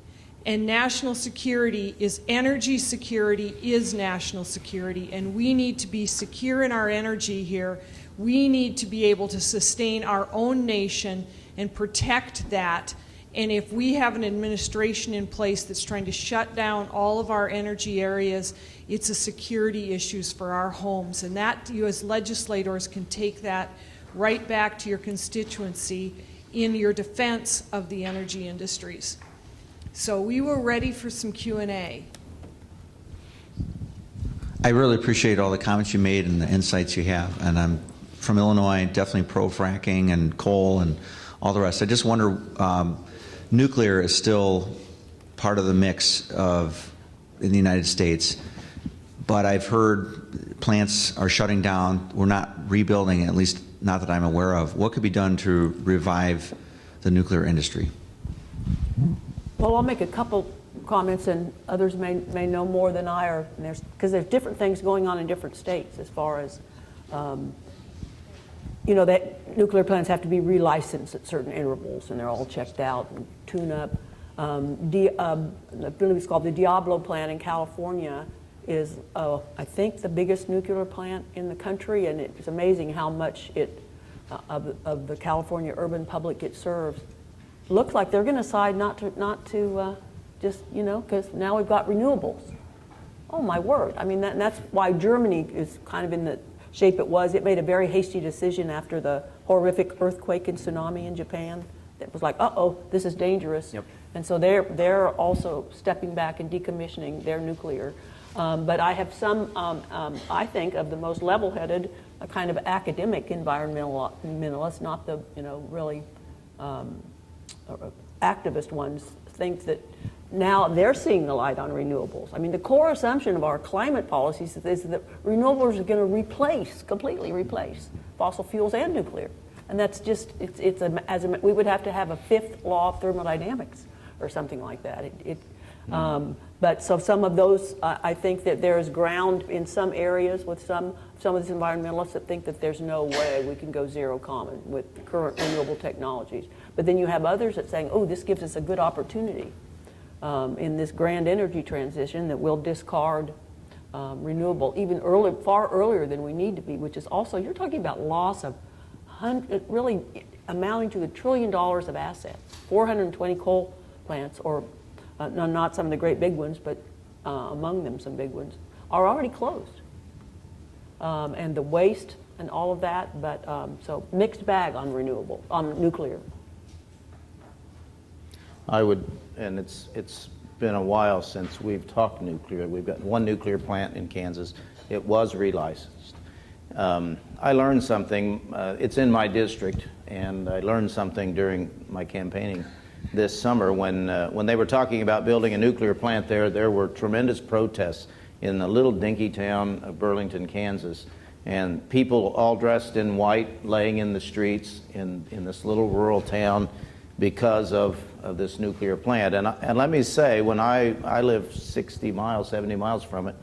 And national security is energy security is national security, and we need to be secure in our energy here. We need to be able to sustain our own nation and protect that. And if we have an administration in place that's trying to shut down all of our energy areas, it's a security issues for our homes. And that you as legislators can take that right back to your constituency in your defense of the energy industries. So we were ready for some Q&A. I really appreciate all the comments you made and the insights you have. And I'm from Illinois, definitely pro-fracking and coal and all the rest. I just wonder, nuclear is still part of the mix in the United States, but I've heard plants are shutting down. We're not rebuilding, at least not that I'm aware of. What could be done to revive the nuclear industry? Well, I'll make a couple comments, and others may know more than I are, because there's different things going on in different states as far as, that nuclear plants have to be relicensed at certain intervals, and they're all checked out and tune up. I believe it's called the Diablo plant in California is, I think, the biggest nuclear plant in the country, and it's amazing how much of the California urban public it serves. Looks like they're going to decide not to just, because now we've got renewables. Oh, my word. I mean, that's why Germany is kind of in the shape it was. It made a very hasty decision after the horrific earthquake and tsunami in Japan. It was like, uh-oh, this is dangerous. Yep. And so they're also stepping back and decommissioning their nuclear. But I have some, I think, of the most level-headed kind of academic environmentalists, not the, really activist ones, think that now they're seeing the light on renewables. I mean, the core assumption of our climate policies is that renewables are going to completely replace fossil fuels and nuclear. And that's just, we would have to have a fifth law of thermodynamics or something like that. But so some of those, I think that there is ground in some areas with some of these environmentalists that think that there's no way we can go zero carbon with current renewable technologies. But then you have others that saying, oh, this gives us a good opportunity in this grand energy transition that we'll discard renewable even far earlier than we need to be, which is also, you're talking about loss of really amounting to $1 trillion of assets. 420 coal plants, or not some of the great big ones, but among them some big ones, are already closed. And the waste and all of that, but so mixed bag on nuclear. I would and it's been a while since we've talked nuclear. We've got one nuclear plant in Kansas. It was relicensed. I learned something. It's in my district, and I learned something during my campaigning this summer when they were talking about building a nuclear plant there. There were tremendous protests in the little dinky town of Burlington, Kansas, and people all dressed in white laying in the streets in this little rural town because of this nuclear plant. And let me say, when I live 60 miles, 70 miles from it,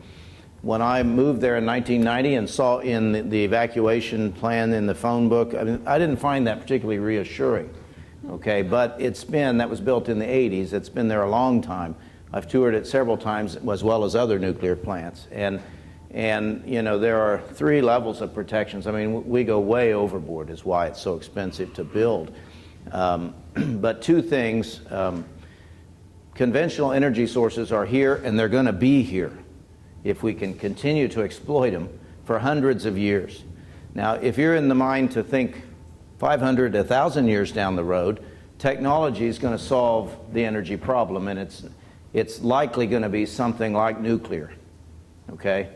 when I moved there in 1990 and saw in the evacuation plan in the phone book, I mean, I didn't find that particularly reassuring. Okay, but that was built in the 80s. It's been there a long time. I've toured it several times, as well as other nuclear plants. And you know, there are 3 levels of protections. I mean, we go way overboard is why it's so expensive to build. But 2 things, conventional energy sources are here and they're going to be here if we can continue to exploit them for hundreds of years. Now, if you're in the mind to think 500 to 1,000 years down the road, technology is going to solve the energy problem, and it's likely going to be something like nuclear, okay?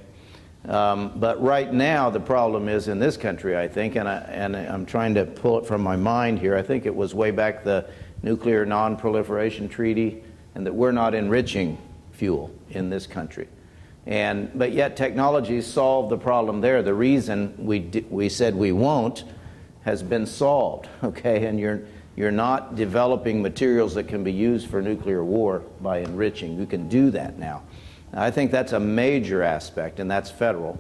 But right now, the problem is in this country, I think, and I'm trying to pull it from my mind here. I think it was way back the Nuclear Non-Proliferation Treaty, and that we're not enriching fuel in this country. But yet technology solved the problem there. The reason we said we won't has been solved, okay? And you're not developing materials that can be used for nuclear war by enriching. You can do that now. I think that's a major aspect, and that's federal,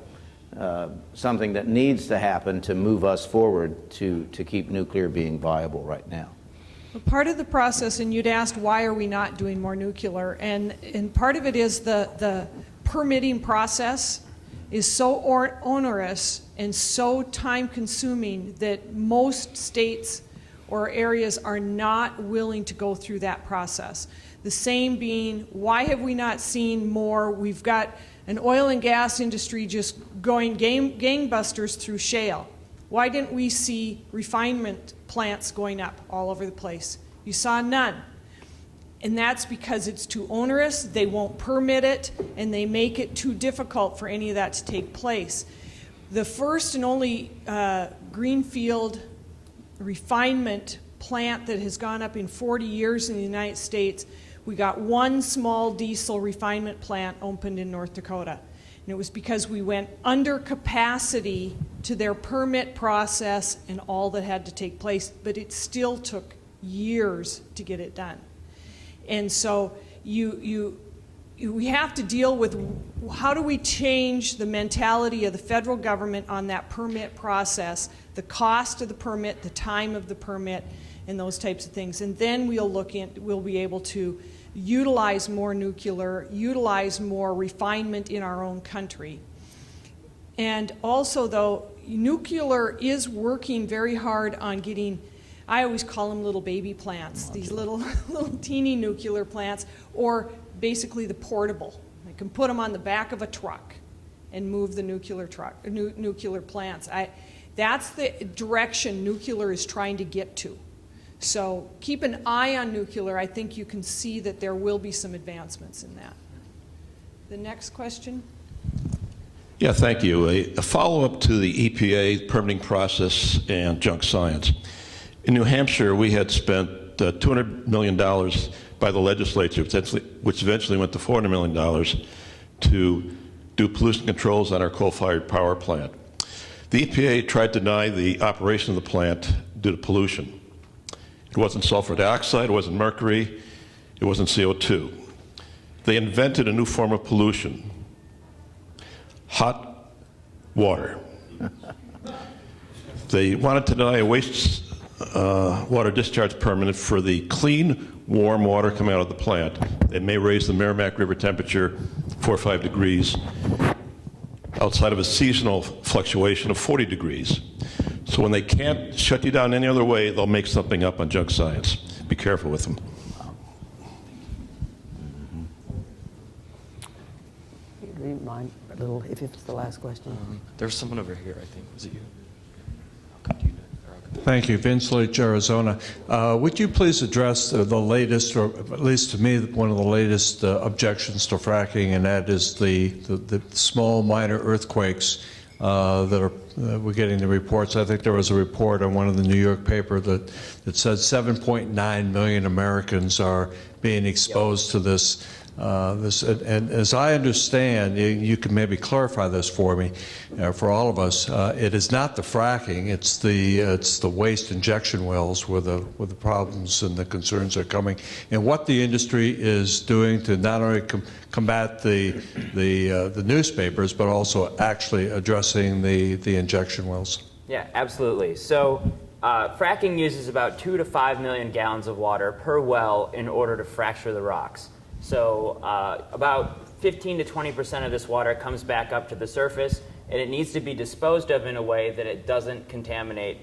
something that needs to happen to move us forward to keep nuclear being viable right now. Well, part of the process, and you'd asked why are we not doing more nuclear, and part of it is the permitting process is so onerous and so time-consuming that most states or areas are not willing to go through that process. The same being, why have we not seen more? We've got an oil and gas industry just going gangbusters through shale. Why didn't we see refinement plants going up all over the place? You saw none. And that's because it's too onerous, they won't permit it, and they make it too difficult for any of that to take place. The first and only greenfield refinement plant that has gone up in 40 years in the United States, we got one small diesel refinement plant opened in North Dakota. And it was because we went under capacity to their permit process and all that had to take place, but it still took years to get it done. And so we have to deal with how do we change the mentality of the federal government on that permit process, the cost of the permit, the time of the permit, and those types of things. And then we'll be able to utilize more nuclear, utilize more refinement in our own country. And also, though, nuclear is working very hard on getting, I always call them little baby plants, these little teeny nuclear plants, or basically the portable. I can put them on the back of a truck and move the nuclear plants. That's the direction nuclear is trying to get to. So keep an eye on nuclear. I think you can see that there will be some advancements in that. The next question. Yeah, thank you. A follow-up to the EPA permitting process and junk science. In New Hampshire, we had spent $200 million by the legislature, which eventually went to $400 million to do pollution controls on our coal-fired power plant. The EPA tried to deny the operation of the plant due to pollution. It wasn't sulfur dioxide, it wasn't mercury, it wasn't CO2. They invented a new form of pollution, hot water. They wanted to deny a waste water discharge permit for the clean, warm water coming out of the plant. It may raise the Merrimack River temperature 4 or 5 degrees outside of a seasonal fluctuation of 40 degrees. So when they can't shut you down any other way, they'll make something up on junk science. Be careful with them. Do you mind a little, if it's the last question? There's someone over here, I think. Was it you? Thank you. Vince Leach, Arizona. Would you please address the latest, or at least to me, one of the latest objections to fracking, and that is the small minor earthquakes that are, we're getting the reports. I think there was a report on one of the New York paper that said 7.9 million Americans are being exposed to this. And as I understand, you can maybe clarify this for me, for all of us. It is not the fracking; it's the waste injection wells where the problems and the concerns are coming, and what the industry is doing to not only combat the newspapers, but also actually addressing the injection wells. Yeah, absolutely. So fracking uses about 2 to 5 million gallons of water per well in order to fracture the rocks. So about 15 to 20% of this water comes back up to the surface, and it needs to be disposed of in a way that it doesn't contaminate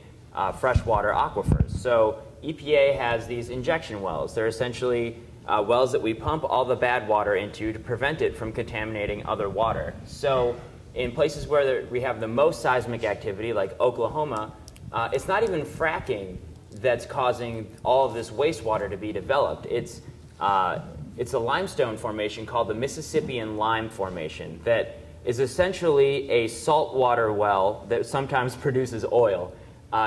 freshwater aquifers. So EPA has these injection wells. They're essentially wells that we pump all the bad water into to prevent it from contaminating other water. So in places where we have the most seismic activity, like Oklahoma, it's not even fracking that's causing all of this wastewater to be developed. It's a limestone formation called the Mississippian Lime Formation that is essentially a saltwater well that sometimes produces oil.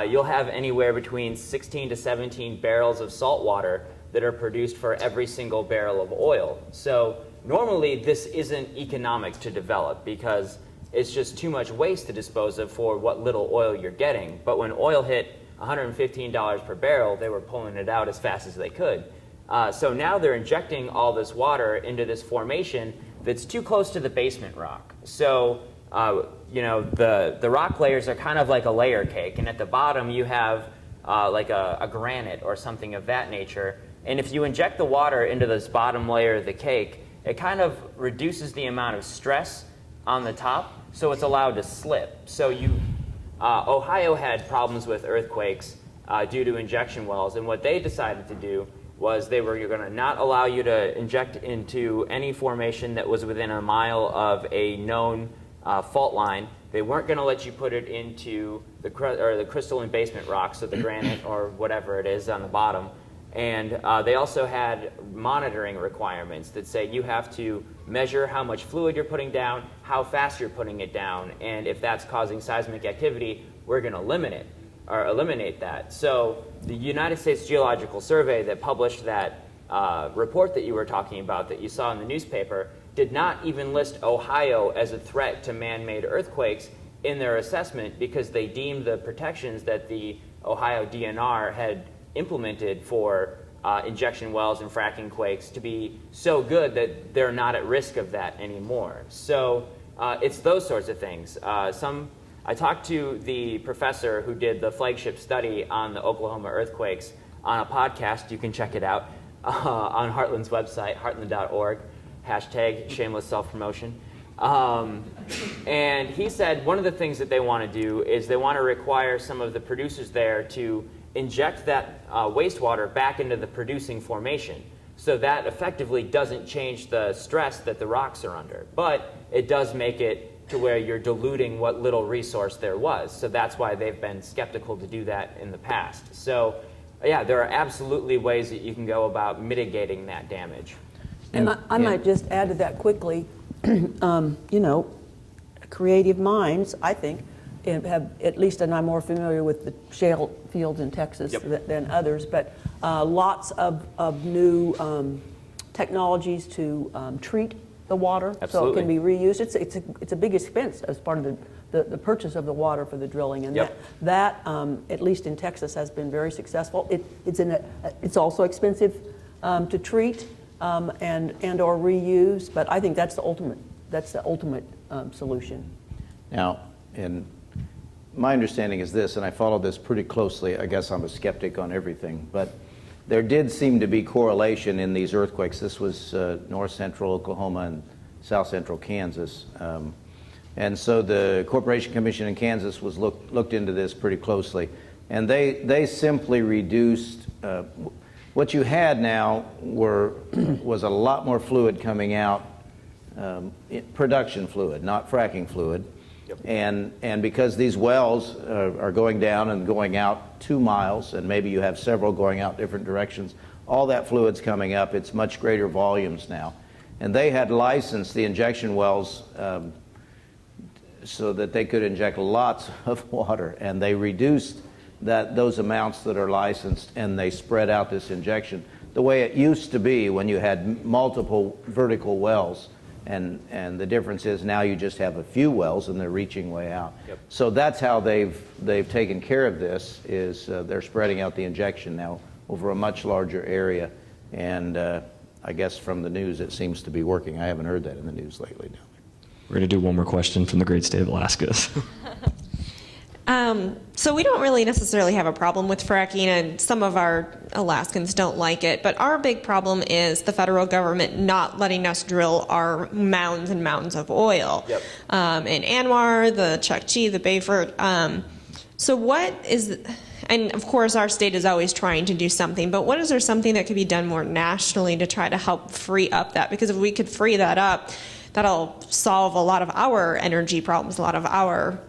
You'll have anywhere between 16 to 17 barrels of salt water that are produced for every single barrel of oil. So normally this isn't economic to develop because it's just too much waste to dispose of for what little oil you're getting. But when oil hit $115 per barrel, they were pulling it out as fast as they could. So now they're injecting all this water into this formation that's too close to the basement rock. So, the rock layers are kind of like a layer cake, and at the bottom you have like a granite or something of that nature. And if you inject the water into this bottom layer of the cake, it kind of reduces the amount of stress on the top, so it's allowed to slip. So Ohio had problems with earthquakes due to injection wells, and what they decided to do was you're going to not allow you to inject into any formation that was within a mile of a known fault line. They weren't going to let you put it into the crystalline basement rock, so the granite or whatever it is on the bottom. And they also had monitoring requirements that say you have to measure how much fluid you're putting down, how fast you're putting it down, and if that's causing seismic activity, we're going to eliminate that. So the United States Geological Survey that published that report that you were talking about that you saw in the newspaper did not even list Ohio as a threat to man-made earthquakes in their assessment because they deemed the protections that the Ohio DNR had implemented for injection wells and fracking quakes to be so good that they're not at risk of that anymore. So it's those sorts of things. I talked to the professor who did the flagship study on the Oklahoma earthquakes on a podcast. You can check it out on Heartland's website, heartland.org, hashtag shameless self-promotion. And he said one of the things that they want to do is they want to require some of the producers there to inject that wastewater back into the producing formation. So that effectively doesn't change the stress that the rocks are under, but it does make it to where you're diluting what little resource there was. So that's why they've been skeptical to do that in the past. So yeah, there are absolutely ways that you can go about mitigating that damage. And I might just add to that quickly, creative minds, I think, have, at least, and I'm more familiar with the shale fields in Texas than others, but lots of new technologies to treat the water. Absolutely. So it can be reused. It's a big expense as part of the purchase of the water for the drilling, and that at least in Texas has been very successful. It's also expensive to treat and or reuse, but I think that's the ultimate solution. Now, my understanding is this, and I followed this pretty closely. I guess I'm a skeptic on everything, but there did seem to be correlation in these earthquakes. This was north central Oklahoma and south central Kansas. And so the Corporation Commission in Kansas was looked into this pretty closely. And they simply reduced, what you had now was a lot more fluid coming out, production fluid, not fracking fluid. And because these wells are going down and going out 2 miles, and maybe you have several going out different directions, all that fluid's coming up. It's much greater volumes now. And they had licensed the injection wells so that they could inject lots of water, and they reduced those amounts that are licensed, and they spread out this injection the way it used to be when you had multiple vertical wells. And the difference is now you just have a few wells and they're reaching way out. Yep. So that's how they've taken care of this, is they're spreading out the injection now over a much larger area. And I guess from the news it seems to be working. I haven't heard that in the news lately. No. We're going to do one more question from the great state of Alaska. So we don't really necessarily have a problem with fracking, and some of our Alaskans don't like it, but our big problem is the federal government not letting us drill our mounds and mounds of oil. Yep. In Anwar, the Chukchi, the Bayford. So what is, and of course our state is always trying to do something, but what is there something that could be done more nationally to try to help free up that? Because if we could free that up, that'll solve a lot of our energy problems, a lot of our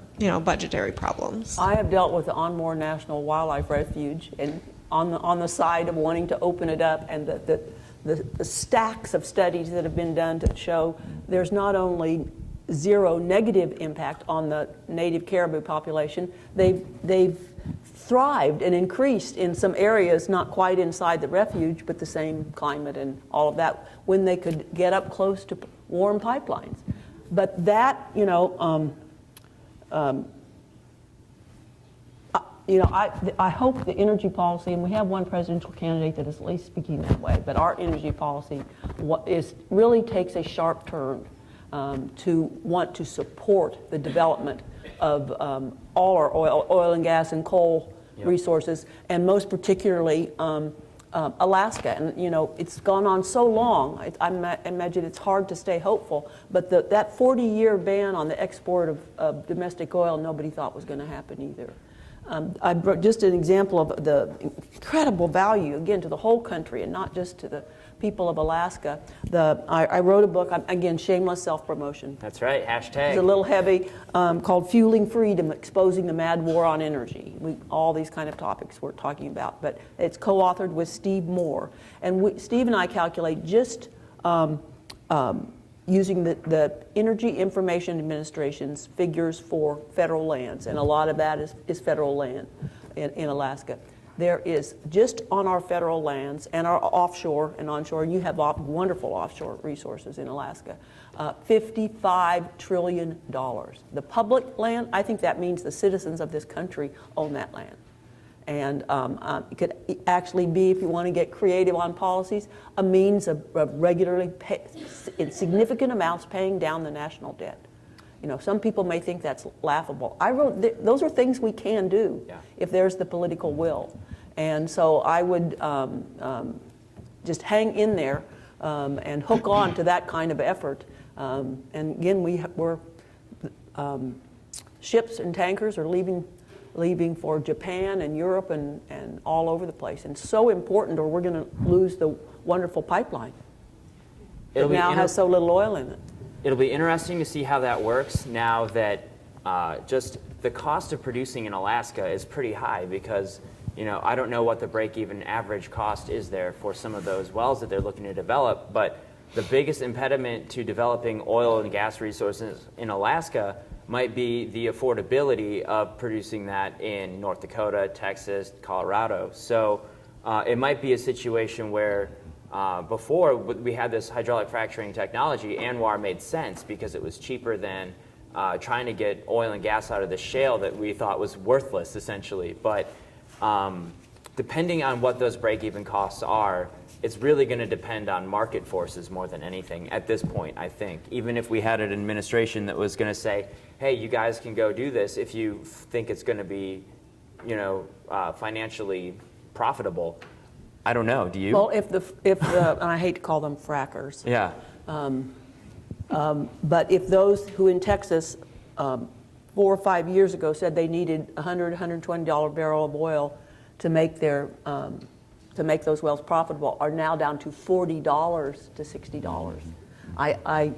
budgetary problems. I have dealt with the Onmore National Wildlife Refuge, and on the side of wanting to open it up, and the stacks of studies that have been done to show there's not only zero negative impact on the native caribou population, they've thrived and increased in some areas not quite inside the refuge, but the same climate and all of that, when they could get up close to warm pipelines. But that, I hope the energy policy, and we have one presidential candidate that is at least speaking that way, but our energy policy really takes a sharp turn to want to support the development of all our oil and gas and coal resources, and most particularly Alaska. And it's gone on so long, I imagine it's hard to stay hopeful, but that 40-year ban on the export of domestic oil, nobody thought was going to happen either. I brought just an example of the incredible value, again, to the whole country and not just to the people of Alaska. I wrote a book, again, shameless self-promotion. That's right, hashtag. It's a little heavy, called Fueling Freedom, Exposing the Mad War on Energy. All these kind of topics we're talking about, but it's co-authored with Steve Moore. And Steve and I calculate just using the Energy Information Administration's figures for federal lands, and a lot of that is federal land in Alaska. There is, just on our federal lands and our offshore and onshore, you have wonderful offshore resources in Alaska, $55 trillion. The public land, I think that means the citizens of this country own that land. And it could actually be, if you want to get creative on policies, a means of regularly, in significant amounts, paying down the national debt. Some people may think that's laughable. Those are things we can do if there's the political will. And so I would just hang in there and hook on to that kind of effort. And again, we're ships and tankers are leaving for Japan and Europe and all over the place. And so important, or we're going to lose the wonderful pipeline. It now has so little oil in it. It'll be interesting to see how that works now that just the cost of producing in Alaska is pretty high, because I don't know what the break-even average cost is there for some of those wells that they're looking to develop, but the biggest impediment to developing oil and gas resources in Alaska might be the affordability of producing that in North Dakota, Texas, Colorado. So it might be a situation where before we had this hydraulic fracturing technology, Anwar made sense because it was cheaper than trying to get oil and gas out of the shale that we thought was worthless, essentially. But depending on what those break-even costs are, it's really going to depend on market forces more than anything at this point, I think. Even if we had an administration that was going to say, hey, you guys can go do this if you think it's going to be, financially profitable. I don't know. Do you? Well, if the and I hate to call them frackers. Yeah. But if those who in Texas 4 or 5 years ago said they needed $100, $120 barrel of oil to make those wells profitable, are now down to $40 to $60. I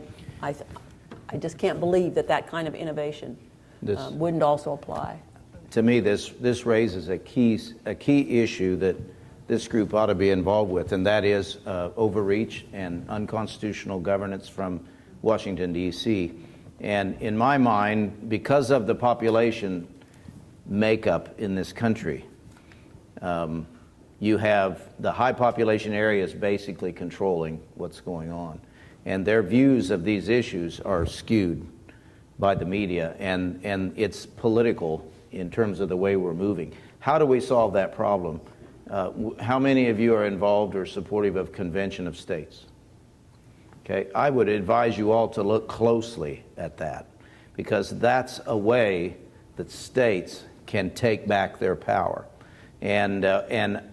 just can't believe that kind of innovation wouldn't also apply. To me, this raises a key issue that this group ought to be involved with, and that is overreach and unconstitutional governance from Washington, D.C. And in my mind, because of the population makeup in this country, you have the high population areas basically controlling what's going on. And their views of these issues are skewed by the media, and it's political in terms of the way we're moving. How do we solve that problem? How many of you are involved or supportive of Convention of States? Okay, I would advise you all to look closely at that, because that's a way that states can take back their power. And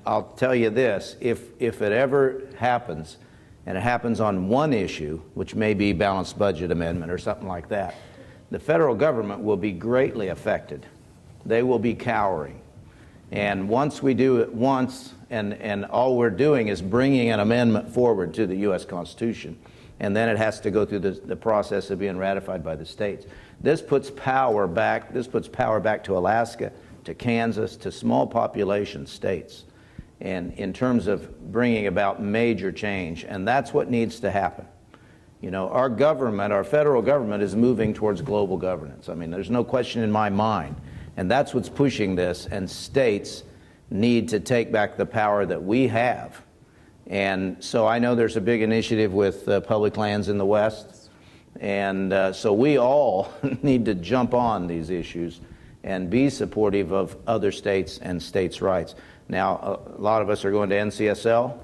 I'll tell you this, if it ever happens, and it happens on one issue, which may be balanced budget amendment or something like that, the federal government will be greatly affected. They will be cowering. And once we do it once, and all we're doing is bringing an amendment forward to the U.S. Constitution, and then it has to go through the process of being ratified by the states. This puts power back to Alaska, to Kansas, to small population states, and in terms of bringing about major change. And that's what needs to happen. You know, our government, our federal government, is moving towards global governance. I mean, there's no question in my mind. And that's what's pushing this, and states need to take back the power that we have. And so I know there's a big initiative with public lands in the West, and so we all need to jump on these issues and be supportive of other states and states' rights. Now, a lot of us are going to NCSL.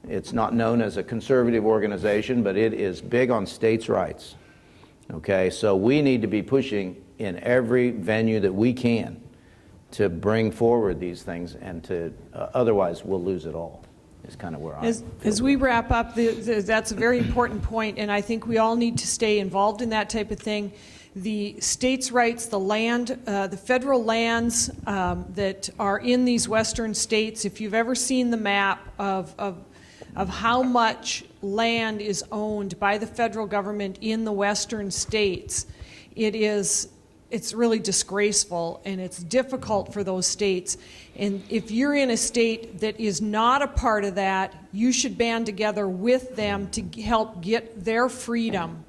It's not known as a conservative organization, but it is big on states' rights. Okay, so we need to be pushing in every venue that we can to bring forward these things, and to otherwise we'll lose it all. Is kind of where I feel. As we wrap up, that's a very important point, and I think we all need to stay involved in that type of thing. The states' rights, the land, the federal lands that are in these western states, if you've ever seen the map of how much land is owned by the federal government in the western states, it's really disgraceful, and it's difficult for those states. And if you're in a state that is not a part of that, you should band together with them to help get their freedom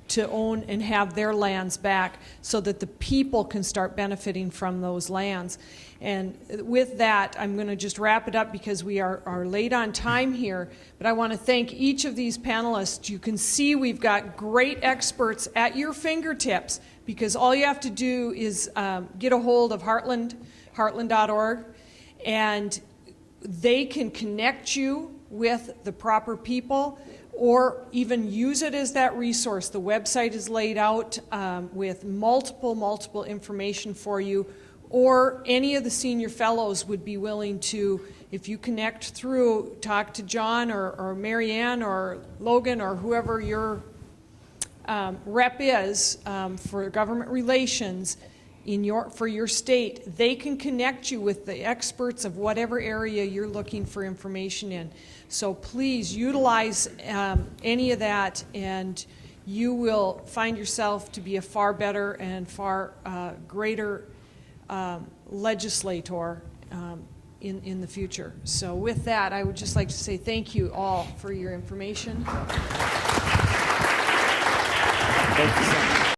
to own and have their lands back, so that the people can start benefiting from those lands. And with that, I'm going to just wrap it up because we are late on time here. But I want to thank each of these panelists. You can see we've got great experts at your fingertips, because all you have to do is get a hold of Heartland, heartland.org, and they can connect you with the proper people, or even use it as that resource. The website is laid out with multiple information for you, or any of the senior fellows would be willing to, if you connect through, talk to John or Marianne or Logan or whoever your rep is for government relations for your state. They can connect you with the experts of whatever area you're looking for information in. So please utilize any of that, and you will find yourself to be a far better and far greater legislator in the future. So with that, I would just like to say thank you all for your information. Thank you so much.